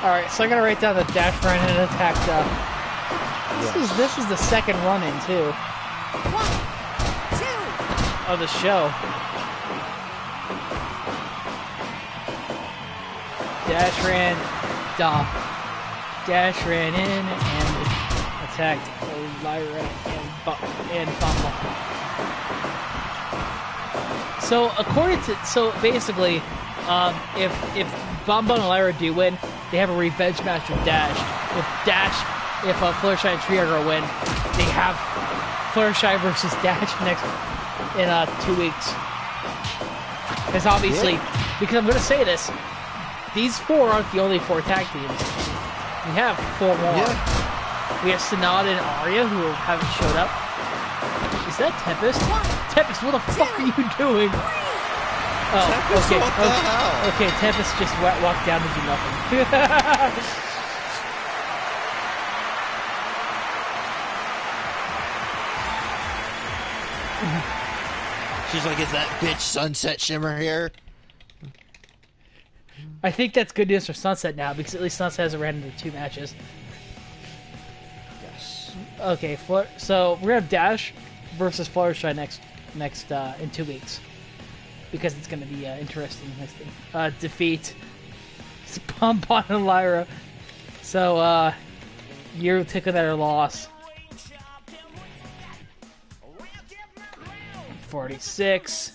Alright, so I'm gonna write down the Dash ran and attacked This is the second run-in too. 1, 2 of the show. Dash ran in and attacked Lyra and Pommel. So basically, if Bonbon and Lyra do win, they have a revenge match with Dash. If Fluttershy and Treehugger win, they have Fluttershy versus Dash in 2 weeks. Because obviously, because I'm gonna say this, these 4 aren't the only 4 tag teams. We have 4 more. Yeah. We have Sonata and Arya who haven't showed up. Is that Tempest? Tempest, what the fuck are you doing? Oh, Tempest, okay. What the hell? Okay, Tempest just walked down to do nothing. She's like, is that bitch Sunset Shimmer here? I think that's good news for Sunset now, because at least Sunset hasn't ran into 2 matches. Yes. Okay, so we're gonna have Dash versus Fluttershy next in 2 weeks, because it's gonna be interesting. Next thing, defeat Bonbon and Lyra. So you're taking their loss. 46.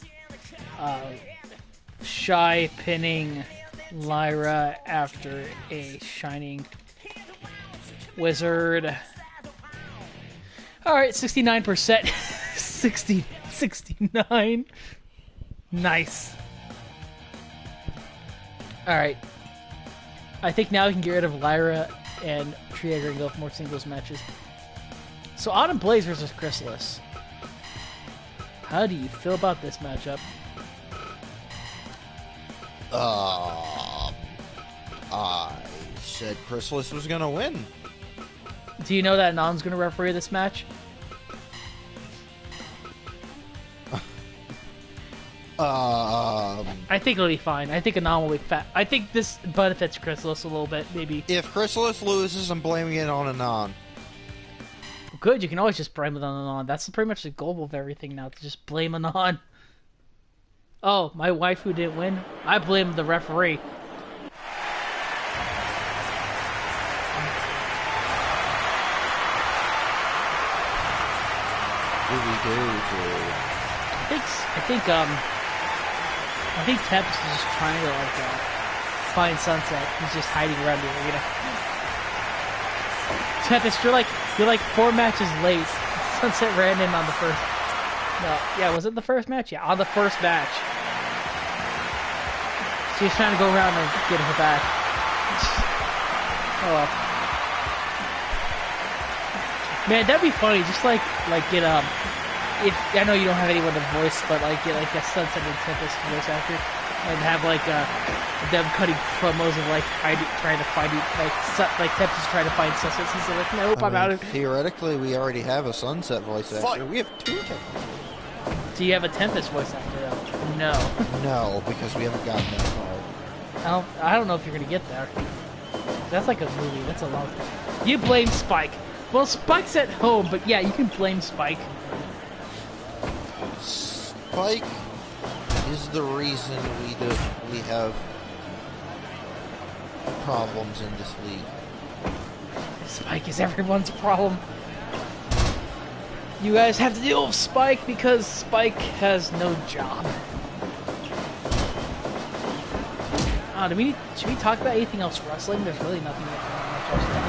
Shy pinning Lyra after a shining wizard. Alright, 69%. 69. Nice. Alright. I think now we can get rid of Lyra and Treehugger and go for more singles matches. So Autumn Blaze versus Chrysalis. How do you feel about this matchup? I said Chrysalis was gonna win. Do you know that Anon's gonna referee this match? I think it'll be fine. I think Anon will be fat. I think this benefits Chrysalis a little bit, maybe. If Chrysalis loses, I'm blaming it on Anon. Good, you can always just blame it on Anon. That's pretty much the goal of everything now, to just blame Anon. Oh, my wife who didn't win? I blame the referee. I think Tempest is just trying to find Sunset. He's just hiding around the arena. Tempest, you're like 4 matches late. Sunset ran in on the first. No, yeah, was it the first match? Yeah, on the first match. She's trying to go around and get her back. Oh well. Man, that'd be funny. Just like get if I know you don't have anyone to voice, but get a Sunset and Tempest voice actor, and have them cutting promos of trying to find Tempest trying to find Sunset. He's like, nope, I'm out of. Theoretically, we already have a Sunset voice actor. We have 2 Tempest. Do you have a Tempest voice actor though? No. No, because we haven't gotten that far. I don't know if you're gonna get there. That's like a movie. That's a long time. You blame Spike. Well, Spike's at home, but yeah, you can blame Spike. Spike is the reason we have problems in this league. Spike is everyone's problem. You guys have to deal with Spike because Spike has no job. Should we talk about anything else wrestling? There's really nothing else to talk about.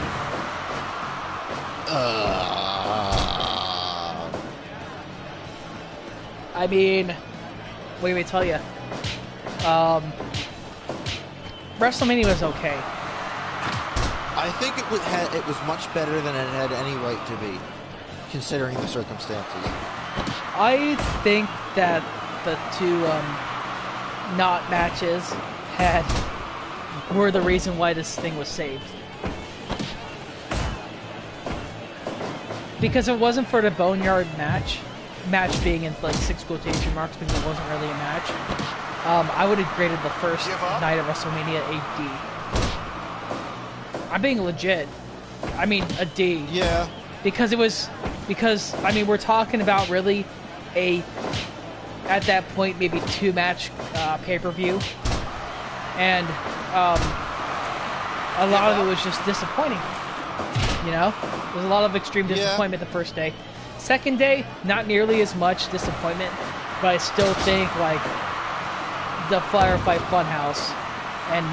I mean, what do we tell you? WrestleMania was okay. I think it was much better than it had any right to be, considering the circumstances. I think that the 2 not matches were the reason why this thing was saved. Because if it wasn't for the Boneyard match being in 6 quotation marks because it wasn't really a match, I would have graded the first night of WrestleMania a D. I'm being legit. I mean, a D. Yeah. Because we're talking about really at that point, maybe 2-match pay-per-view. And a lot of it was just disappointing. You know? There's a lot of extreme disappointment the first day. Second day, not nearly as much disappointment, but I still think, the Firefly Funhouse and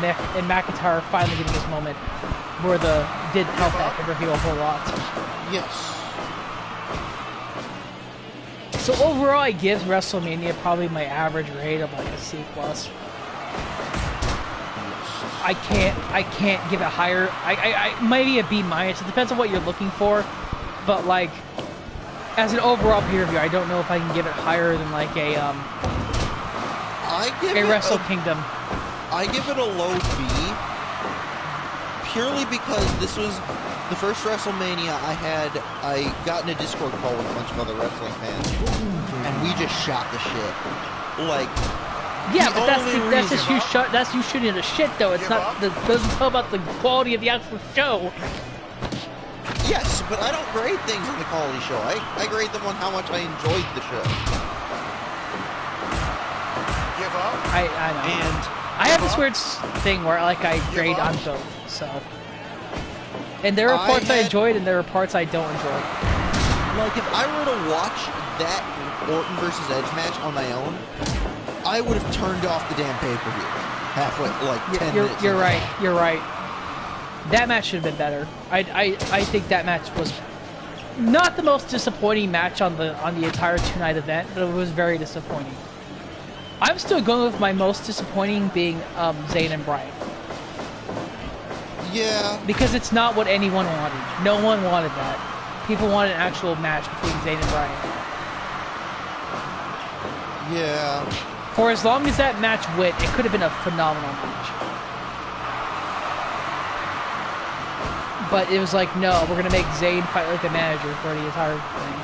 McIntyre finally getting his moment did help that pay-per-view a whole lot. Yes. So overall, I give WrestleMania probably my average grade of a C+. I can't give it higher. I maybe a B-. It depends on what you're looking for, but as an overall pay-per-view, I don't know if I can give it higher than a Wrestle Kingdom. I give it a low B, purely because this was the first WrestleMania I got in a Discord call with a bunch of other wrestling fans, and we just shot the shit. Yeah, but that's you shooting the shit though. It's not. Doesn't tell about the quality of the actual show. Yes, but I don't grade things on the quality show. I grade them on how much I enjoyed the show. Give up. I know. And I have this weird thing where I grade on both. So, and there are parts I enjoyed, and there are parts I don't enjoy. If I were to watch that Orton versus Edge match on my own, I would have turned off the damn pay-per-view halfway, 10 minutes. You're right. You're right. That match should have been better. I think that match was not the most disappointing match on the entire 2-night event, but it was very disappointing. I'm still going with my most disappointing being Zayn and Bryan. Yeah. Because it's not what anyone wanted. No one wanted that. People wanted an actual match between Zayn and Bryan. Yeah. For as long as that match went, it could have been a phenomenal match. But it was no, we're going to make Zayn fight like the manager for the entire thing.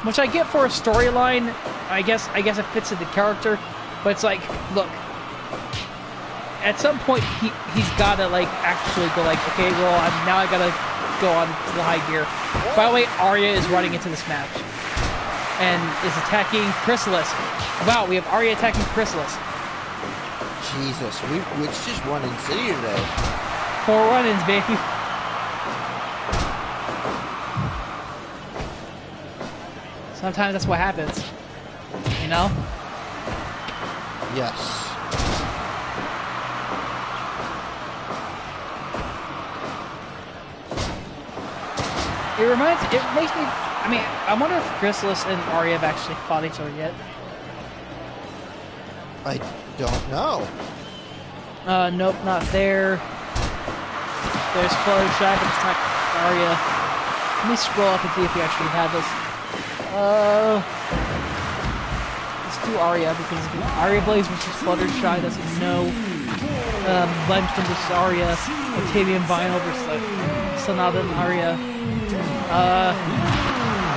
which I get for a storyline. I guess it fits in the character, but it's like, look, at some point he's gotta like actually go like, okay, well now I gotta go on to the high gear. By the way, Arya is running into this match and is attacking Chrysalis. Wow, we have Arya attacking Chrysalis. Jesus, it's just one in city today. 4 run-ins, baby. Sometimes that's what happens, you know? Yes. It makes me, I mean, I wonder if Chrysalis and Arya have actually fought each other yet. I don't know. Nope, not there. There's Fluttershy, but it's not Arya. Let me scroll up and see if we actually have this. Let's do Arya, because Arya Blaze versus Fluttershy doesn't know. Limestone versus Arya. Octavian Vinyl versus Sonata and Arya.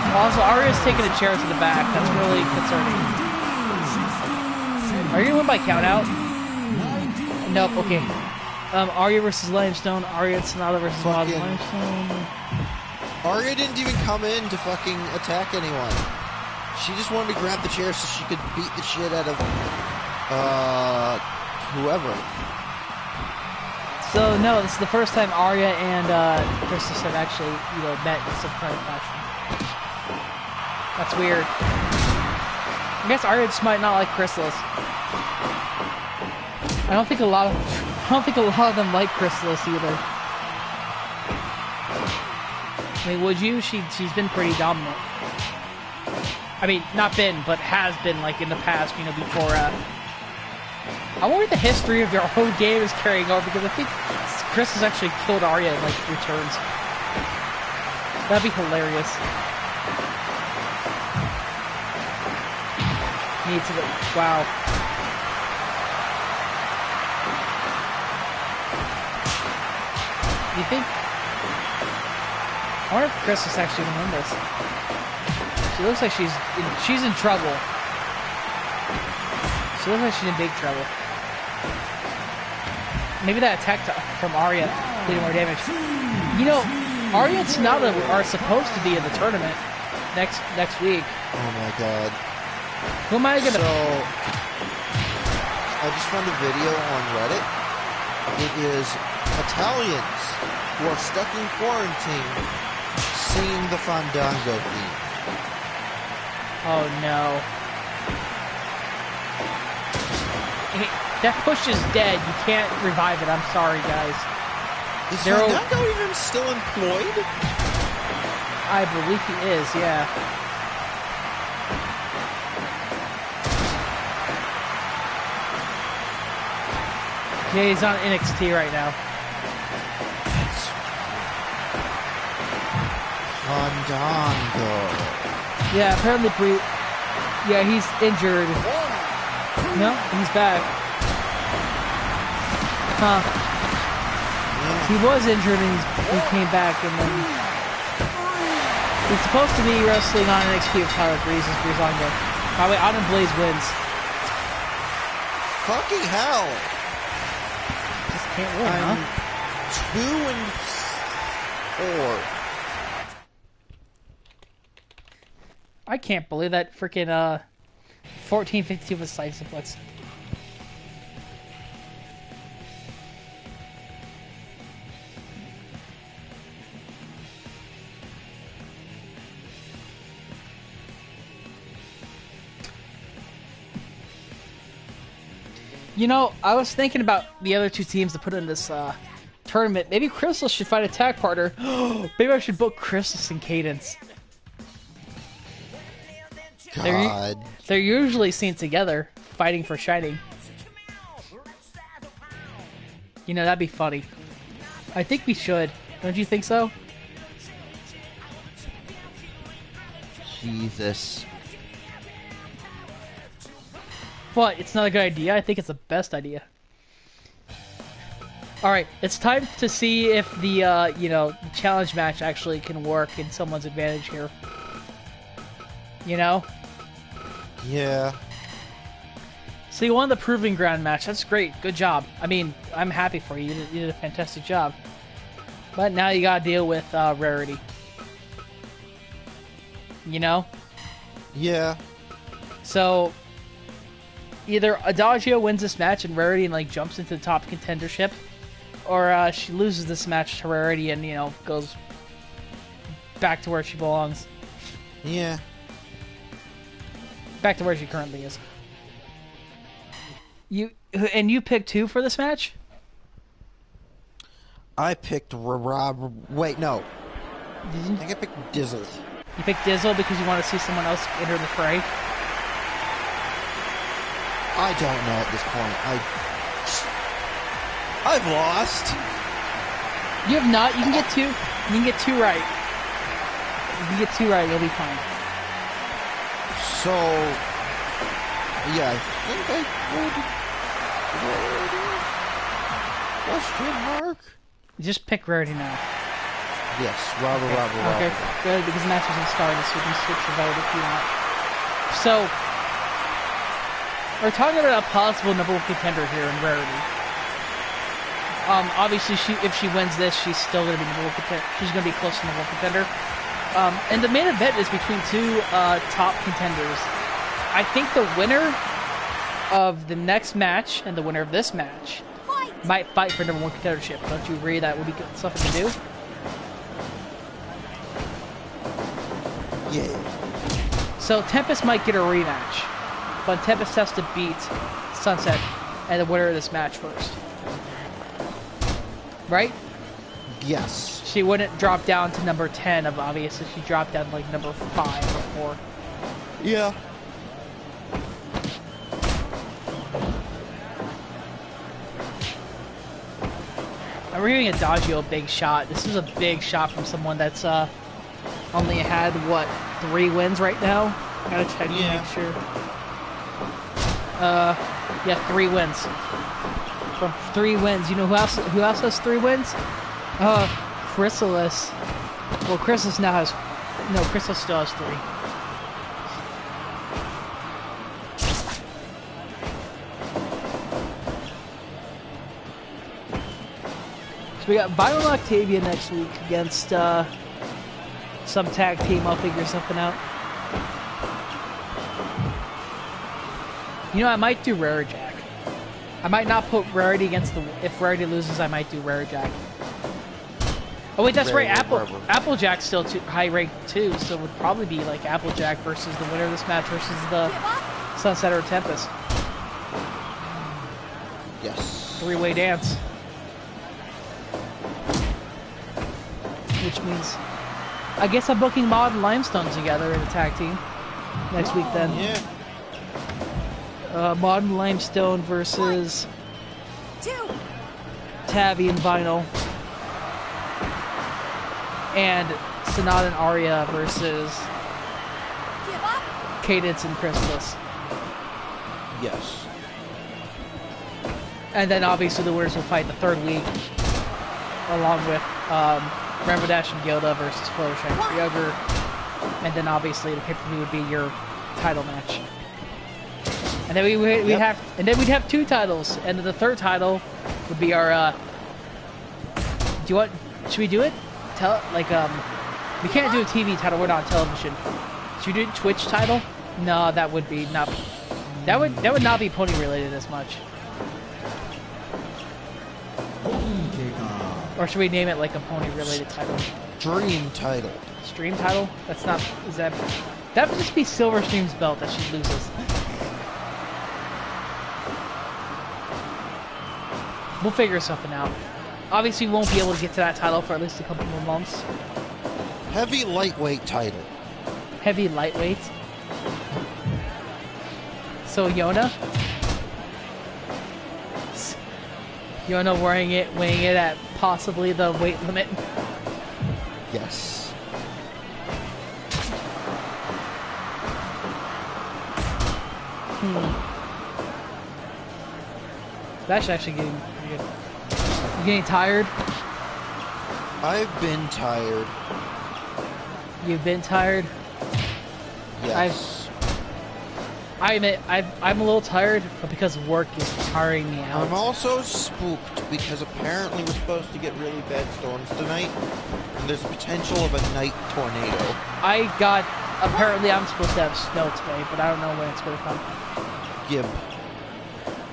Also, Arya's taking a chair to the back. That's really concerning. Are you gonna win by countout? Nope, okay. Arya versus Limestone. Arya and Sonata versus Limestone. Arya didn't even come in to fucking attack anyone. She just wanted to grab the chair so she could beat the shit out of whoever. So no, this is the first time Arya and Chrysalis have actually, you know, met in some kind of fashion. That's weird. I guess Arya just might not like Chrysalis. I don't think a lot of them like Chrysalis either. I mean, would you? She's been pretty dominant. I mean, not been, but has been, like, in the past, you know, before, I wonder if the history of your whole game is carrying over, because I think Chris has actually killed Arya in, like, 3 turns. That'd be hilarious. Need to, wow. You think? I wonder if Chris is actually gonna win this. She looks like she's in trouble. She looks like she's in big trouble. Maybe that attack from Arya did more damage. You know, Arya and Sonata are supposed to be in the tournament next week. Oh my god. Who am I gonna? So, I just found a video on Reddit. It is Italians who are stuck in quarantine singing the Fandango theme. Oh no. That push is dead. You can't revive it. I'm sorry, guys. Is Fandango even still employed? I believe he is, yeah. Yeah, he's on NXT right now. Fandango. Yeah, apparently yeah, he's injured. No, he's back. Huh. Yeah. He was injured and he came back, and then he's supposed to be wrestling on NXT with Tyler Breeze's Breezango. By the way, Autumn Blaze wins. Fucking hell. Just can't win, I'm huh? 2 and 4. I can't believe that freaking 1452 was side suplex. You know, I was thinking about the other 2 teams to put in this tournament. Maybe Chrysalis should find a tag partner. Maybe I should book Chrysalis and Cadence. God. They're usually seen together, fighting for Shining. You know, that'd be funny. I think we should. Don't you think so? Jesus. What? It's not a good idea? I think it's the best idea. Alright, it's time to see if the, you know, challenge match actually can work in someone's advantage here. You know? Yeah. So you won the Proving Ground match. That's great. Good job. I mean, I'm happy for you. You did a fantastic job. But now you gotta deal with Rarity. You know? Yeah. So either Adagio wins this match and Rarity like jumps into the top contendership, or she loses this match to Rarity and, you know, goes back to where she belongs. Yeah. Back to where she currently is. You picked who for this match? I picked wait, no. Did you? I think I picked Dazzle. You picked Dazzle because you want to see someone else enter the fray? I don't know at this point. I've lost. You have not. You can get two. You can get two right. You can get two right. You'll be fine. So, yeah, I think I would. Question mark? Just pick Rarity now. Yes, Robert. Okay, good, because the match isn't started, so you can switch your vote if you want. So, we're talking about a possible number one contender here in Rarity. Obviously, if she wins this, she's still going to be number one contender. She's going to be close to number one contender. And the main event is between two top contenders. I think the winner of the next match and the winner of this match might fight for number one contendership. Don't you agree that would be good, something to do? Yeah. So Tempest might get a rematch, but Tempest has to beat Sunset and the winner of this match first. Right? Yes. She wouldn't drop down to number 10 of obviously she dropped down to like number 5 or 4. Yeah. And we're giving Adagio a big shot. This is a big shot from someone that's only had, what, 3 wins right now? I gotta check to make sure. Yeah, 3 wins. From 3 wins. You know who else has 3 wins? Chrysalis. Well, Chrysalis now has... No, Chrysalis still has 3. We got Vinyl Octavia next week against some tag team. I'll figure something out. You know, I might do Rare Jack. I might not put Rarity against the... If Rarity loses, I might do Rare Jack. Oh wait, that's right. Applejack's still high ranked too, so it would probably be like Applejack versus the winner of this match versus the Sunset or Tempest. Yes. 3-way dance. Which means, I guess I'm booking Mod and Limestone together in a tag team next week then. Yeah. Mod and Limestone versus 1, 2. Tavi and Vinyl. And Sonata and Arya versus Cadence and Chrysalis. Yes. And then obviously the winners will fight the 3rd week, along with Rainbow Dash and Gilda versus Fluttershy and Treehugger. And then obviously the pay-per-view would be your title match. And then we'd have 2 titles, and the 3rd title would be our. Should we do it? We can't do a TV title. We're not on television. Should we do a Twitch title? No, that would be not. That would not be pony related as much. Or should we name it like a pony related title? Dream title. Stream title? That's not. Is that? That would just be Silverstream's belt that she loses. We'll figure something out. Obviously, we won't be able to get to that title for at least a couple more months. Heavy lightweight title. Heavy lightweight. So Yona. Yona weighing it at possibly the weight limit. Yes. That's actually getting pretty good. You getting tired? I've been tired. You've been tired? Yes. I admit, I'm a little tired, but because work is tiring me out. I'm also spooked because apparently we're supposed to get really bad storms tonight, and there's potential of a night tornado. Apparently I'm supposed to have snow today, but I don't know when it's going to come. Gib.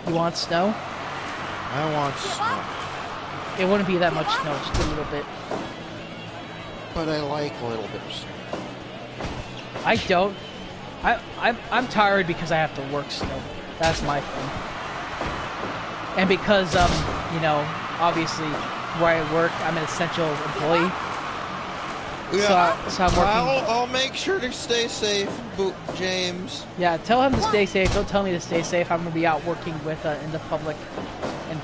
You want snow? I want snow. It wouldn't be that much snow, just a little bit. But I like a little bit of snow. I don't. I'm tired because I have to work still. That's my thing. And because you know, obviously where I work, I'm an essential employee. Yeah. So I'm working. I'll make sure to stay safe, James. Yeah, tell him to stay safe. Don't tell me to stay safe. I'm gonna be out working with in the public and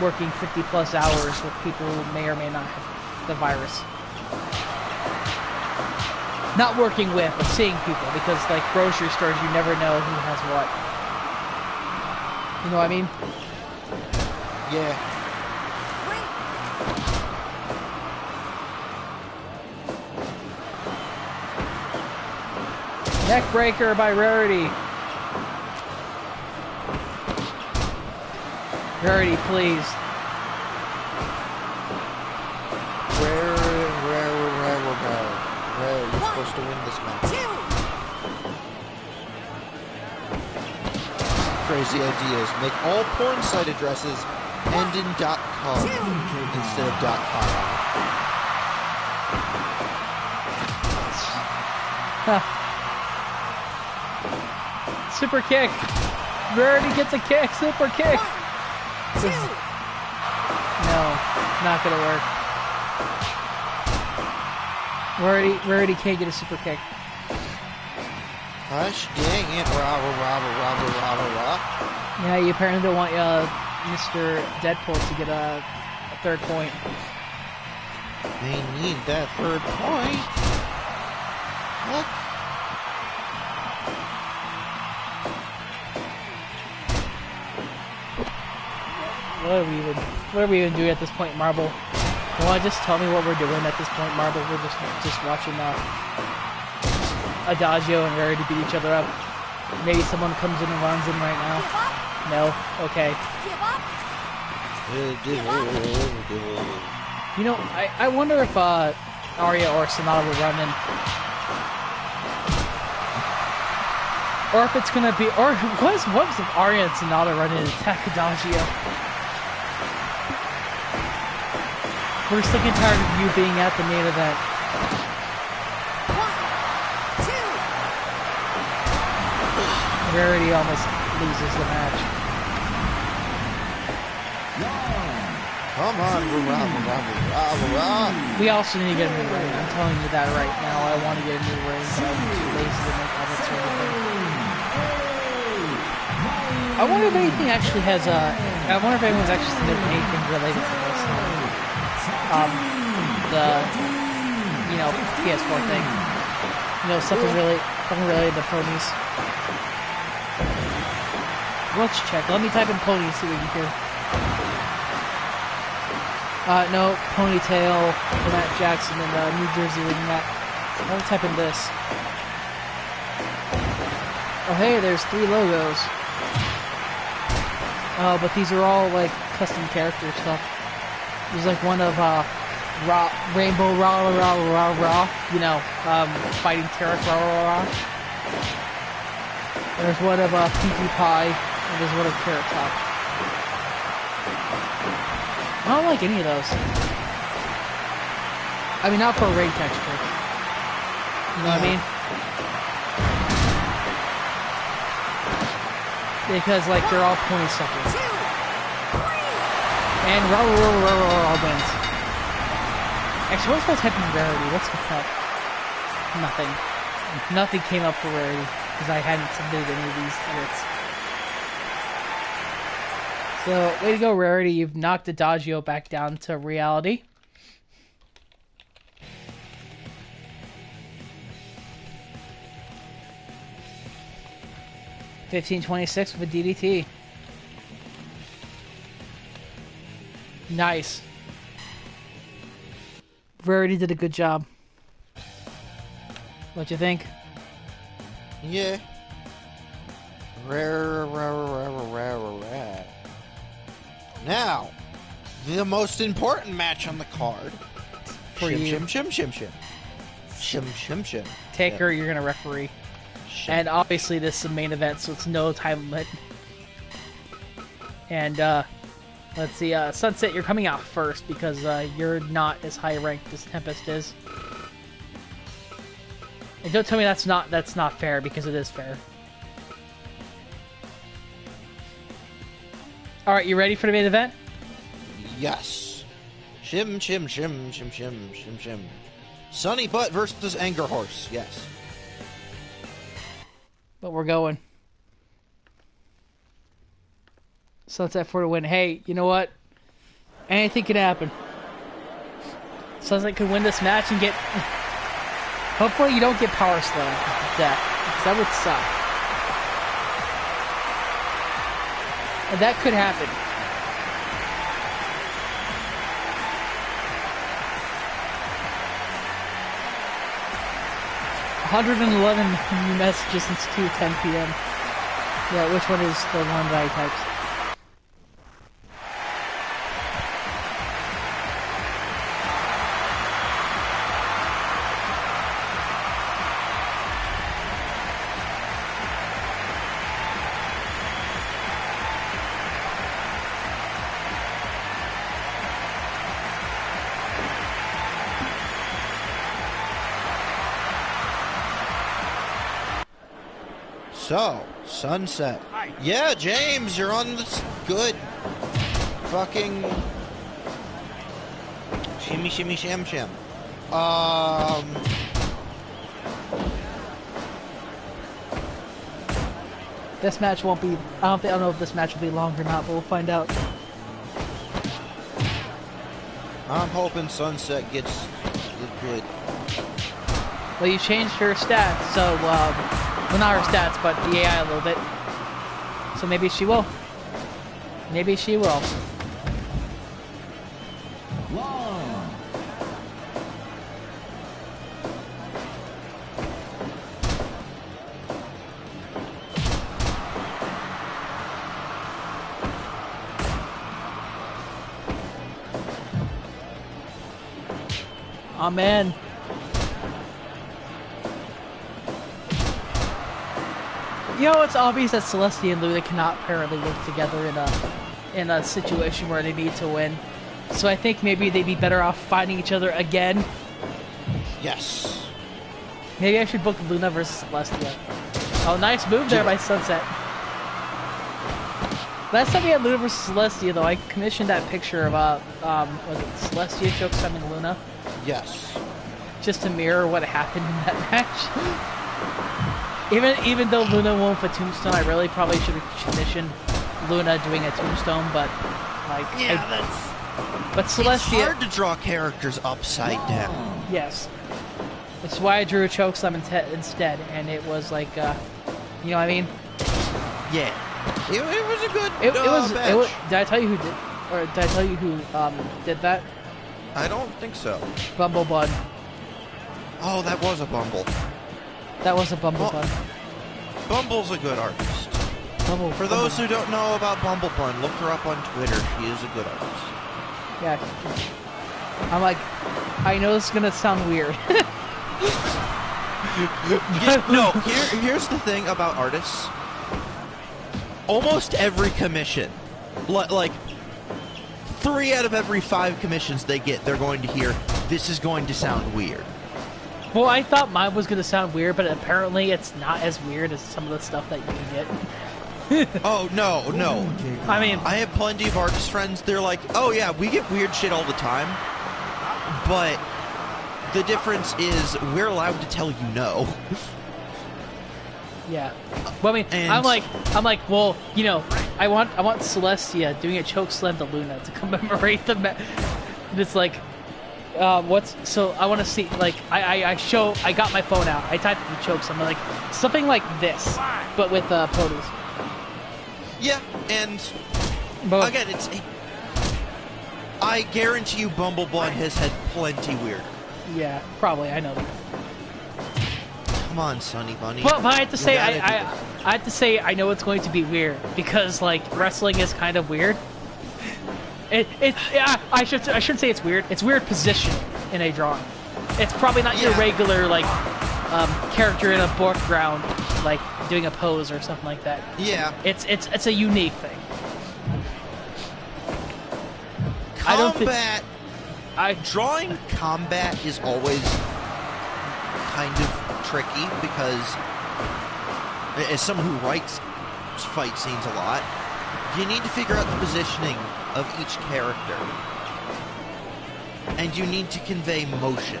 working 50+ hours with people who may or may not have the virus. Not working with, but seeing people, because like grocery stores, you never know who has what. You know what I mean? Yeah. Neckbreaker by Rarity. Rarity, please. You're supposed to win this match. Crazy ideas. Make all porn site addresses end in .com instead of .com. Super kick. Rarity gets a kick. Super kick. No, not gonna work. Rarity can't get a super kick. Gosh dang it, rah. Yeah, you apparently don't want Mr. Deadpool to get a third point. They need that third point. What? What are we even doing at this point, Marble? You wanna just tell me what we're doing at this point, Marble? We're just watching Adagio and Rarity beat each other up. Maybe someone comes in and runs in right now. No? Okay. You know, I wonder if Arya or Sonata will run in. Or if it's gonna be, or what was if Arya and Sonata run in and attack Adagio? We're sick and tired of you being at the main event. 1, 2. Rarity almost loses the match. Come on, rah. We also need to get a new ring. I'm telling you that right now. I want to get a new ring, but I'm too lazy to make edits or anything. I wonder if anything actually has I wonder if anyone's actually submitted anything related to this. You know, PS4 thing. You know, something related to ponies. Let's check. Let me type in pony and see what we can hear. No, ponytail, Matt Jackson in New Jersey reading that. Let me type in this. Oh hey, there's 3 logos. Oh, but these are all like custom character stuff. There's like one of Rainbow Rah, you know, fighting Terra Rah. There's one of Pinkie Pie, and there's one of Carrot Top. I don't like any of those. I mean, not for a raid texture. You know what I mean? Because, like, they're all pony suckers. And Rah wins. Actually, what's my type of Rarity? What's the cut? Nothing. Nothing came up for Rarity, because I hadn't submitted any of these edits. So, way to go, Rarity. You've knocked Adagio back down to reality. $15.26 with a DDT. Nice. Rarity did a good job. What you think? Yeah. Rare. Now, the most important match on the card. For you. Shim. Taker, you're gonna referee. And obviously this is the main event, so it's no time limit. And let's see, Sunset, you're coming out first because you're not as high ranked as Tempest is. And don't tell me that's not fair, because it is fair. All right, you ready for the main event? Yes. Shim. Sunny Butt versus Anger Horse. Yes. But we're going. Sunset for the win. Hey, you know what? Anything could happen. Sunset could win this match and get... Hopefully you don't get power slammed to death, because that would suck. And that could happen. $111 new messages since 2:10 p.m. Yeah, which one is the one that I typed? So, Sunset. Hi. Yeah, James, you're on this good fucking shim. This match won't be... I don't know if this match will be long or not, but we'll find out. I'm hoping Sunset gets good. Well, you changed her stats, so, well, not her stats, but the AI a little bit. So maybe she will. Maybe she will. Oh man. You know, it's obvious that Celestia and Luna cannot apparently work together in a situation where they need to win. So I think maybe they'd be better off fighting each other again. Yes. Maybe I should book Luna versus Celestia. Oh, nice move there by Sunset. Last time we had Luna versus Celestia, though, I commissioned that picture of was it Celestia chokeslamming Luna? Yes. Just to mirror what happened in that match. Even though Luna won for Tombstone, I really probably should have commissioned Luna doing a Tombstone, but like but Celestia. It's hard to draw characters upside down. Yes. That's why I drew a chokeslam instead, and it was like, you know what I mean? Yeah. It was a good It was. match. Did I tell you who did? Or did I tell you who did that? I don't think so. Bumblebud. Oh, that was a Bumble. That was a Bumblebud. Bumble's a good artist. For those who don't know about Bumblebun, look her up on Twitter. She is a good artist. Yeah. I'm like, I know this is gonna sound weird. No, here's the thing about artists. Almost every commission, like 3 out of every 5 commissions they get, they're going to hear, this is going to sound weird. Well, I thought mine was gonna sound weird, but apparently it's not as weird as some of the stuff that you can get. Oh, no. I mean, I have plenty of artist friends, they're like, oh yeah, we get weird shit all the time, but the difference is we're allowed to tell you no. yeah. Well, I mean, And- I'm like, well, you know, I want Celestia doing a choke slam to Luna to commemorate the match. And it's like, so I want to see, like, I got my phone out, I typed the choke slam, like, something like this, but with, produce. Yeah, and But, again, I guarantee you Bumblebun has had plenty weird. yeah, probably, I know that. come on, Sonny Bunny. But I have to say, You gotta I have to say, I know it's going to be weird because like wrestling is kind of weird. Yeah, I shouldn't say it's weird. It's weird position in a drawing. It's probably not your regular like character in a background, like doing a pose or something like that. Yeah. It's a unique thing. Combat. Drawing combat is always kind of tricky because, as someone who writes fight scenes a lot, you need to figure out the positioning of each character, and you need to convey motion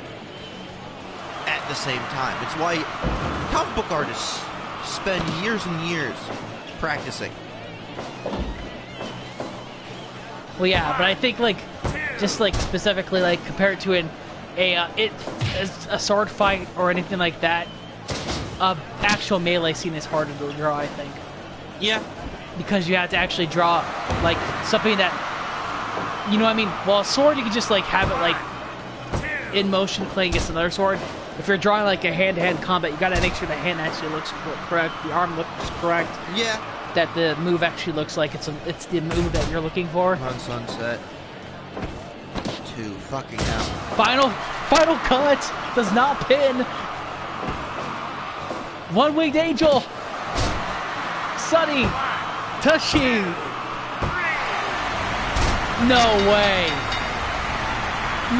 at the same time. It's why comic book artists spend years and years practicing. Well, yeah, but I think like just like specifically like compared to a sword fight or anything like that, actual melee scene is harder to draw, I think. Yeah. Because you have to actually draw like something that, you know what I mean? Well, a sword you can just like have it like in motion playing against another sword. If you're drawing like a hand-to-hand combat, you gotta make sure the hand actually looks correct, the arm looks correct. Yeah. That the move actually looks like it's the move that you're looking for. On Sunset. 2 fucking out. Final cut does not pin. One-winged angel. Sunny. Tushy. No way.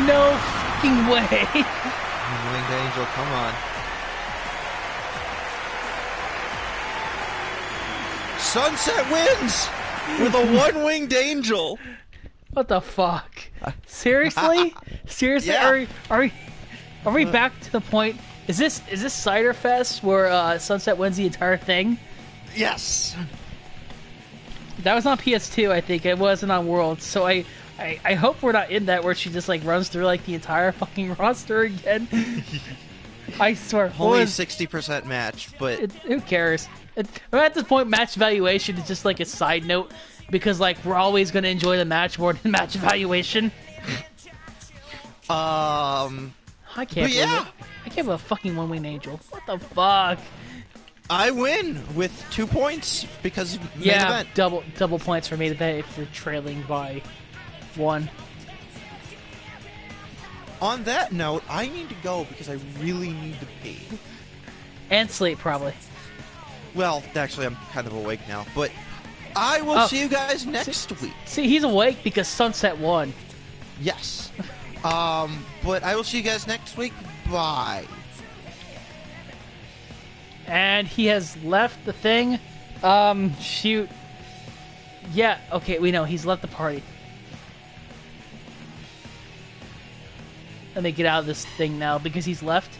No fucking way. One-winged angel, come on. Sunset wins with a one-winged angel. What the fuck? Seriously? Seriously? Yeah. Are we back to the point? Is this Cider Fest where Sunset wins the entire thing? Yes. That was on PS2, I think. It wasn't on World. So I hope we're not in that where she just like runs through like the entire fucking roster again. I swear. Only a 60% match, but who cares? At this point, match evaluation is just like a side note because like we're always going to enjoy the match more than match evaluation. I can't believe it. I can't believe a fucking one-winged angel. What the fuck? I win with 2 points because main event. double points for me today if you're trailing by 1. On that note, I need to go because I really need to pee. And sleep, probably. Well, actually, I'm kind of awake now, but I will see you guys next week. See, he's awake because Sunset won. Yes. But I will see you guys next week. Bye. And he has left the thing. Shoot. Yeah, okay, we know. He's left the party. Let me get out of this thing now because he's left.